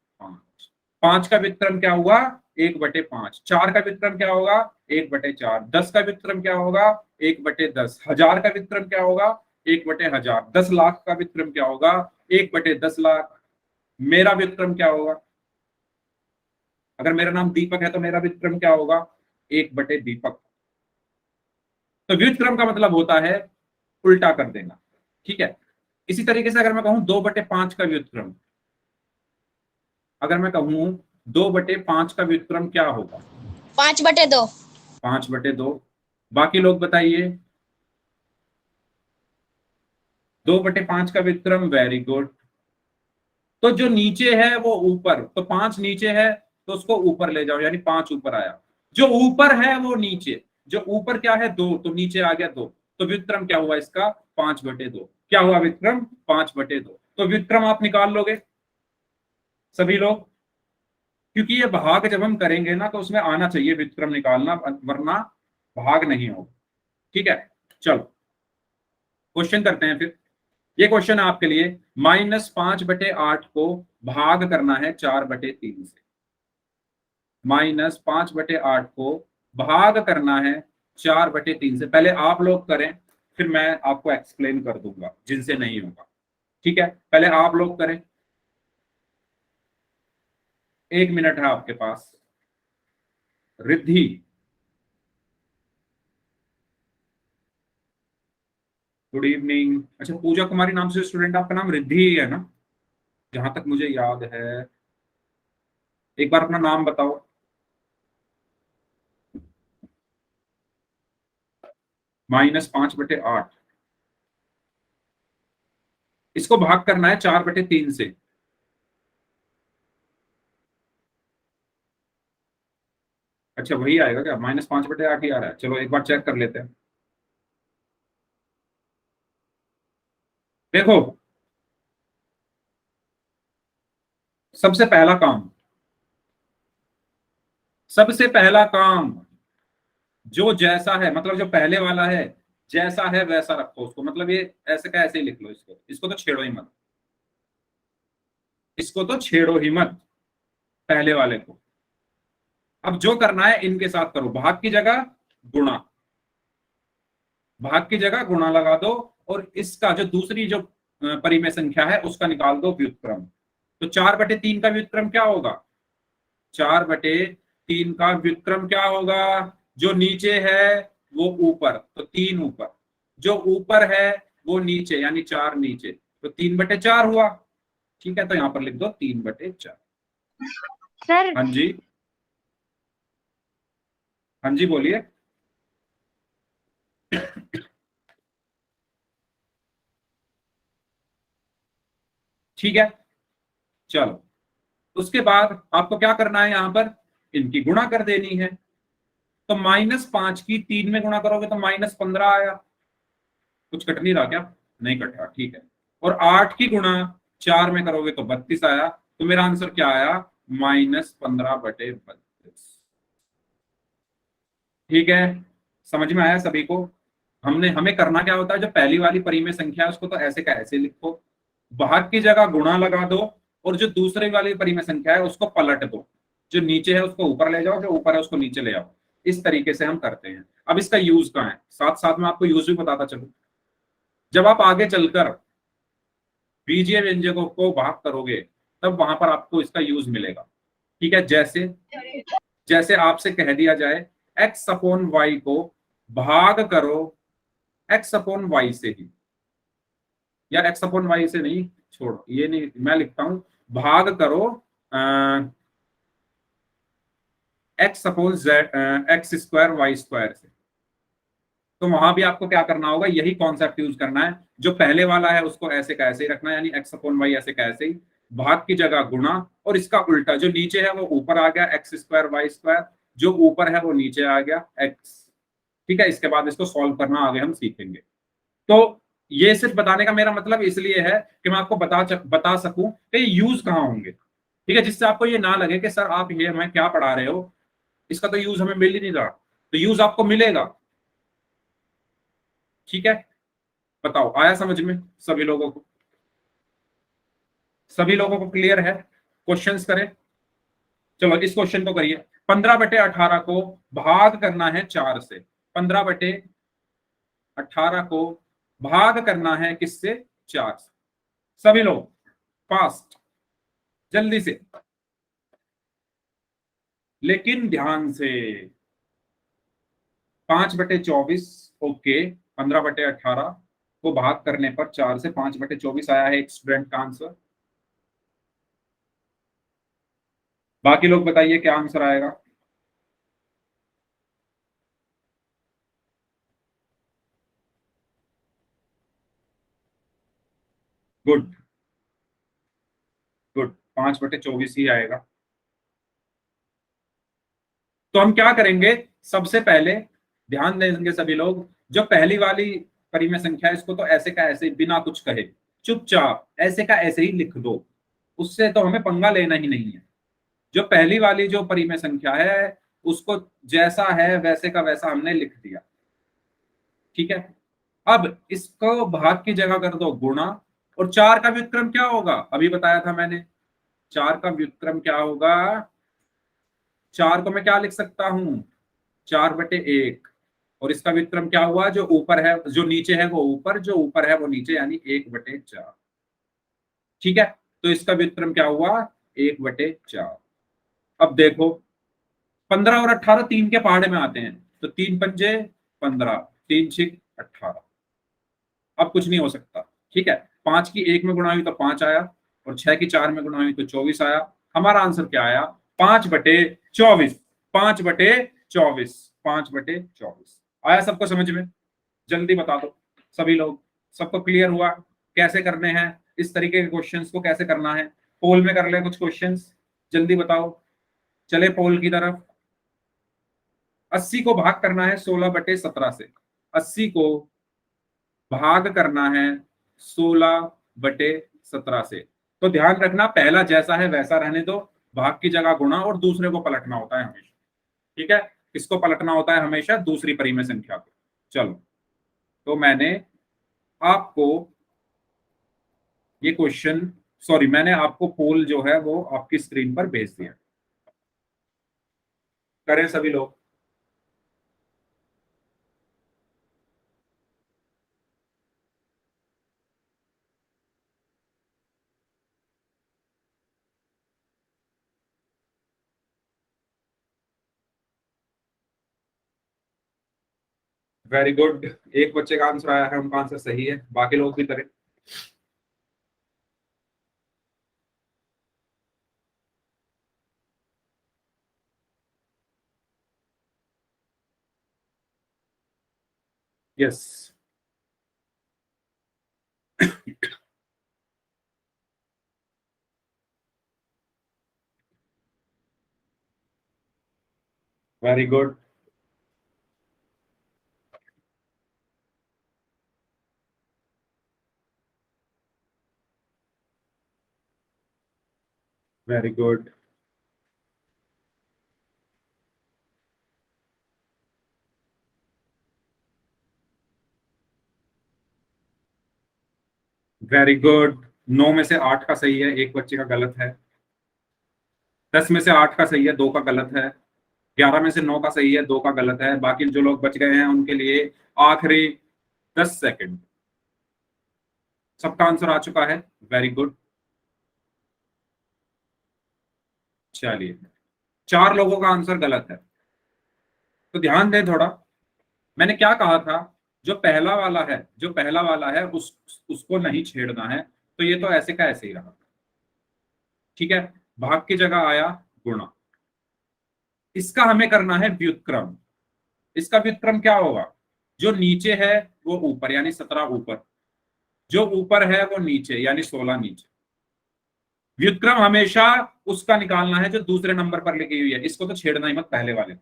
5 का व्युत्क्रम क्या हुआ, 1/5। 4 का व्युत्क्रम क्या होगा, 1/4। 10 का व्युत्क्रम क्या होगा, 1/10। 1000 का व्युत्क्रम क्या होगा, 1/1000। 10 लाख का व्युत्क्रम क्या होगा, 1/10 लाख। मेरा व्युत्क्रम क्या होगा, अगर मेरा नाम दीपक है तो मेरा व्युत्क्रम क्या होगा, 1/दीपक। तो व्युत्क्रम का मतलब होता है उल्टा कर देना, ठीक है। इसी तरीके से अगर मैं कहूं 2/5 का व्युत्क्रम, अगर मैं कहूं 2/5 का व्युत्क्रम क्या होगा, 5/2। 5/2। बाकी लोग बताइए, 2/5 का व्युत्क्रम, वेरी गुड। तो जो नीचे है वो ऊपर, तो 5 नीचे है तो उसको ऊपर ले जाओ, यानी 5 ऊपर आया। जो ऊपर है वो नीचे, जो ऊपर क्या है 2, तो नीचे आ गया 2। तो व्युत्क्रम क्या हुआ इसका, 5/2। क्या हुआ व्युत्क्रम, 5/2। तो व्युत्क्रम आप निकाल लोगे सभी लोग, क्योंकि ये भाग जब हम करेंगे ना तो उसमें आना चाहिए व्युत्क्रम निकालना, वरना भाग नहीं होगा, ठीक है। चलो क्वेश्चन करते हैं फिर। ये क्वेश्चन है आपके लिए, -5/8 को भाग करना है 4/3 से। -5/8 को भाग करना है 4/3 से। पहले आप लोग करें, फिर मैं आपको एक्सप्लेन कर दूंगा जिनसे नहीं होगा, ठीक है। पहले आप लोग करें, 1 मिनट है आपके पास। Riddhi, good evening. अच्छा, पूजा कुमारी नाम से स्टूडेंट, आपका नाम रिद्धि ही है ना, जहां तक मुझे याद है। एक बार अपना नाम बताओ। -5/8, इसको भाग करना है 4/3 से। अच्छा, वही आएगा क्या, -5/8 ही आ रहा है। चलो एक बार चेक कर लेते हैं। देखो, सबसे पहला काम, सबसे पहला काम, जो जैसा है, मतलब जो पहले वाला है जैसा है वैसा रखो उसको, मतलब ये ऐसे का ऐसे ही लिख लो इसको, इसको तो छेड़ो ही मत, इसको तो छेड़ो ही मत, पहले वाले को। अब जो करना है इनके साथ करो, भाग की जगह गुणा, भाग की जगह गुणा लगा दो, और इसका जो दूसरी जो परिमेय संख्या है उसका निकाल दो व्युत्क्रम। तो 4/3 का व्युत्क्रम क्या होगा, 4/3 का व्युत्क्रम क्या होगा, जो नीचे है वो ऊपर, तो 3 ऊपर, जो ऊपर है वो नीचे, यानी 4 नीचे, तो 3/4 हुआ, ठीक है। तो यहां पर लिख दो 3/4। सर, हाँ जी, हाँ जी बोलिए। ठीक है, चलो उसके बाद आपको क्या करना है, यहां पर इनकी गुणा कर देनी है। तो -5 की 3 में गुणा करोगे तो -15 आया। कुछ कट नहीं रहा क्या, नहीं कट रहा, ठीक है। और 8 की गुणा 4 में करोगे तो 32 आया। तो मेरा आंसर क्या आया, -15/32। ठीक है, समझ में आया सभी को। हमने हमें करना क्या होता है, जो पहली वाली परिमेय संख्या है उसको तो ऐसे का ऐसे लिखो, भाग की जगह गुणा लगा दो, और जो दूसरी वाली परिमेय संख्या है उसको पलट दो, जो नीचे है उसको ऊपर ले जाओ, जो ऊपर है उसको नीचे ले आओ। इस तरीके से हम करते हैं। अब इसका यूज कहाँ है, साथ साथ में आपको यूज भी बताता चलूं। जब आप आगे चलकर बीजीय व्यंजकों को भाग करोगे, तब वहां पर आपको इसका यूज मिलेगा। ठीक है, जैसे जैसे आपसे कह दिया जाए एक्स अपॉन वाई को भाग करो एक्स अपॉन वाई से ही, या एक्स अपॉन वाई से नहीं, छोड़ो ये नहीं, मैं लिखता हूं भाग करो X upon Z X square Y square से। तो वहां भी आपको क्या करना होगा, यही कॉन्सेप्ट यूज करना है। जो पहले वाला है उसको ऐसे का ऐसे ही रखना है, यानी एक्स अपॉन वाई ऐसे का ऐसे ही, भाग की जगह गुणा, और इसका उल्टा, जो नीचे है वो ऊपर आ गया एक्स स्क्वायर वाई स्क्वायर, जो ऊपर है वो नीचे आ गया एक्स। ठीक है, इसके बाद इसको सॉल्व करना आगे हम सीखेंगे। तो ये सिर्फ बताने का मेरा मतलब इसलिए है कि मैं आपको बता सकूं कि यूज कहाँ होंगे। ठीक है, जिससे आपको ये ना लगे कि सर आप ये हमें क्या पढ़ा रहे हो, इसका तो यूज हमें मिल ही नहीं रहा। तो यूज आपको मिलेगा। ठीक है, बताओ आया समझ में सभी लोगों को? सभी लोगों को क्लियर है? क्वेश्चंस करें। चलो इस क्वेश्चन को करिए। 15/18 को भाग करना है 4 से। 15/18 को भाग करना है किससे? 4 से। सभी लोग फास्ट, जल्दी से, लेकिन ध्यान से। 5/24, ओके। 15/18 को भाग करने पर 4 से 5/24 आया है एक स्टूडेंट का आंसर। बाकी लोग बताइए क्या आंसर आएगा। गुड, गुड, 5/24 ही आएगा। तो हम क्या करेंगे, सबसे पहले ध्यान देंगे सभी लोग, जो पहली वाली परिमेय संख्या है इसको तो ऐसे का ऐसे बिना कुछ कहे चुपचाप ऐसे का ऐसे ही लिख दो, उससे तो हमें पंगा लेना ही नहीं है। जो पहली वाली जो परिमेय संख्या है उसको जैसा है वैसे का वैसा हमने लिख दिया। ठीक है, अब इसको भाग की जगह कर दो गुणा, और 4 का व्युत्क्रम क्या होगा, अभी बताया था मैंने। 4 का व्युत्क्रम क्या होगा, 4 को मैं क्या लिख सकता हूं, 4/1, और इसका व्युत्क्रम क्या हुआ, जो ऊपर है जो नीचे है वो ऊपर, जो ऊपर है वो नीचे, यानी 1/4। ठीक है, तो इसका व्युत्क्रम क्या हुआ, 1/4। अब देखो 15 और 18 तीन के पहाड़े में आते हैं, तो 3 पंजे 15, 3 6 18। अब कुछ नहीं हो सकता। ठीक है, 5 की 1 में गुणा हुई तो 5 आया, और 6 की 4 में गुणा हुई तो 24 आया। हमारा आंसर क्या आया, 5/24। 5/24, 5/24 आया। सबको समझ में? जल्दी बता दो सभी लोग। सबको क्लियर हुआ कैसे करने हैं इस तरीके के क्वेश्चंस को, कैसे करना है? पोल में कर ले कुछ क्वेश्चंस, जल्दी बताओ। चले पोल की तरफ। 80 को भाग करना है 16/17 से। 80 को भाग करना है 16/17 से। तो ध्यान रखना, पहला जैसा है वैसा रहने दो, भाग की जगह गुणा, और दूसरे को पलटना होता है हमेशा। ठीक है, किसको पलटना होता है हमेशा, दूसरी परिमेय संख्या को। चलो, तो मैंने आपको ये क्वेश्चन, सॉरी, मैंने आपको पोल जो है वो आपकी स्क्रीन पर भेज दिया। करें सभी लोग। वेरी गुड, एक बच्चे का आंसर आया है, उनका आंसर सही है, बाकी लोग भी करें। Yes, very good, very good. Very good. 9 में से 8 का सही है, एक बच्चे का गलत है। 10 में से 8 का सही है, 2 का गलत है। 11 में से 9 का सही है, 2 का गलत है। बाकी जो लोग बच गए हैं उनके लिए आखिरी 10 सेकंड। सबका आंसर आ चुका है, वेरी गुड। चलिए, 4 लोगों का आंसर गलत है, तो ध्यान दें थोड़ा। मैंने क्या कहा था, जो पहला वाला है, जो पहला वाला है उसको नहीं छेड़ना है, तो ये तो ऐसे का ऐसे ही रहा। ठीक है, भाग की जगह आया गुणा। इसका हमें करना है व्युत्क्रम। इसका व्युत्क्रम क्या होगा, जो नीचे है वो ऊपर, यानी 17 ऊपर, जो ऊपर है वो नीचे, यानी 16 नीचे। व्युत्क्रम हमेशा उसका निकालना है जो दूसरे नंबर पर लिखी हुई है, इसको तो छेड़ना ही मत, पहले वाले।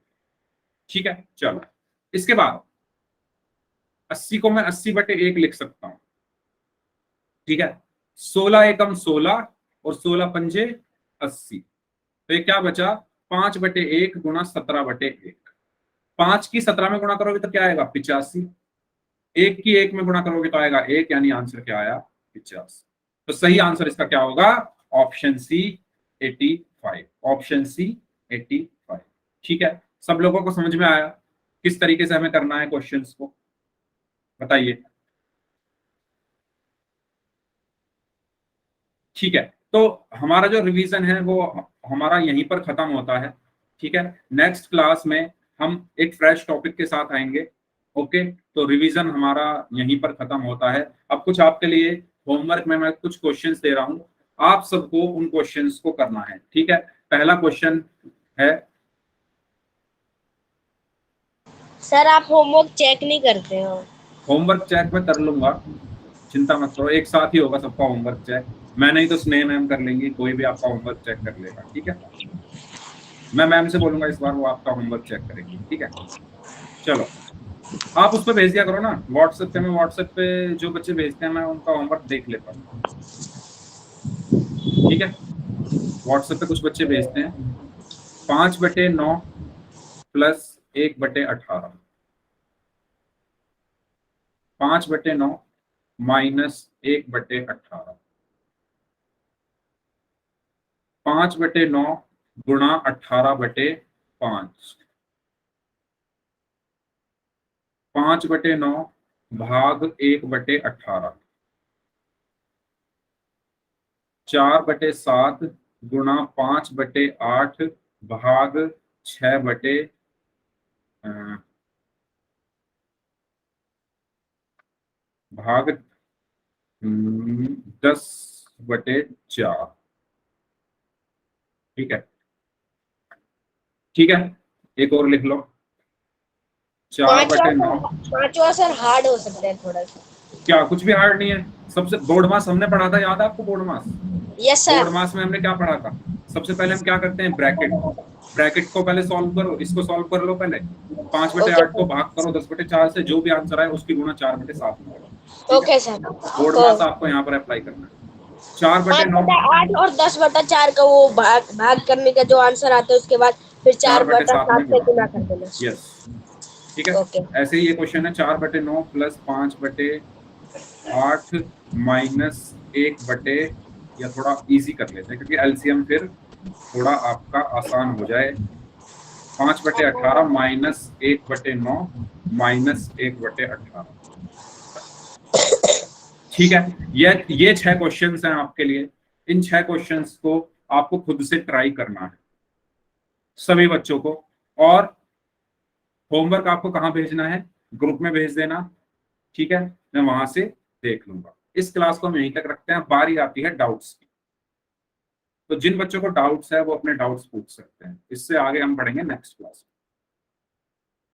ठीक है, चलो। इसके बाद 80 को मैं 80/1 लिख सकता हूं। ठीक है, 16 एकम 16 और 16 पंजे 80। तो ये क्या बचा, 5/1 गुणा 17/1। 5 की 17 में गुणा करोगे तो क्या आएगा, 85। 1 की 1 में गुणा करोगे तो आएगा 1, यानी आंसर क्या आया, 50। तो सही आंसर इसका क्या होगा, ऑप्शन सी 85। Option C 85। ठीक है, सब लोगों को समझ में आया किस तरीके से हमें करना है क्वेश्चंस को, बताइए। ठीक है, तो हमारा जो रिवीजन है वो हमारा यहीं पर खत्म होता है। ठीक है, नेक्स्ट क्लास में हम एक फ्रेश टॉपिक के साथ आएंगे। ओके, तो रिवीजन हमारा यहीं पर खत्म होता है। अब कुछ आपके लिए होमवर्क में मैं कुछ क्वेश्चंस दे रहा हूं, आप सबको उन क्वेश्चंस को करना है। ठीक है, पहला क्वेश्चन है, सर आप होमवर्क चेक नहीं करते हो। होमवर्क चेक मैं कर लूंगा, चिंता मत करो, एक साथ ही होगा सबका होमवर्क चेक। मैं नहीं तो स्नेह मैम कर लेंगी, कोई भी आपका होमवर्क चेक कर लेगा। ठीक है, मैं मैम से बोलूंगा इस बार, वो आपका होमवर्क चेक करेंगे। ठीक है, चलो, आप उस पर भेज दिया करो ना व्हाट्सएप पे। मैं व्हाट्सएप पे जो बच्चे भेजते हैं मैं उनका होमवर्क देख लेता हूँ। ठीक है, व्हाट्सएप पे कुछ बच्चे भेजते हैं, 5/9 प्लस 1/18, 5/9 माइनस 1/18, 5/9 गुणा 18/5, 5/9 भाग 1/18, 4/7 गुणा 5/8 भाग 6 भाग 10/4। ठीक है, ठीक है, एक और लिख लो, 4/9। पांचवा सर हार्ड हो सकता है थोड़ा सा। क्या, कुछ भी हार्ड नहीं है। सबसे बोर्ड मास हमने पढ़ा था, याद है आपको board mass? Yes board sir. Mass में हमने क्या पढ़ा था, सबसे पहले हम क्या करते हैं, ब्रैकेट। ब्रैकेट को पहले सॉल्व करो, इसको सॉल्व कर लो पहले। 5/8 को भाग करो 10/4 से, जो भी आंसर आए उसकी गुणा 4/7 में करो। Okay sir. बोर्ड मास आपको यहाँ पर अप्लाई करना है। 4/9, 5/8 और 10/4 का वो भाग करने का जो आंसर आता है उसके बाद फिर 4/7 में 4/7 से गुणा। गुना कर देना। यस, ठीक है। ओके। ऐसे ही ये क्वेश्चन है, 4/9 प्लस 5/8 माइनस 1/, या थोड़ा इजी कर लेते हैं क्योंकि एलसीएम फिर थोड़ा आपका आसान हो जाए। 5/18 माइनस 1/9 माइनस 1/18। ठीक है, ये 6 क्वेश्चंस हैं आपके लिए। इन 6 क्वेश्चंस को आपको खुद से ट्राई करना है, सभी बच्चों को। और होमवर्क आपको कहाँ भेजना है, ग्रुप में भेज देना। ठीक है, मैं वहां से देख लूंगा। इस क्लास को हम यहीं तक रखते हैं, बारी आती है डाउट्स की। तो जिन बच्चों को डाउट्स है वो अपने डाउट्स पूछ सकते हैं, इससे आगे हम पढ़ेंगे नेक्स्ट क्लास में।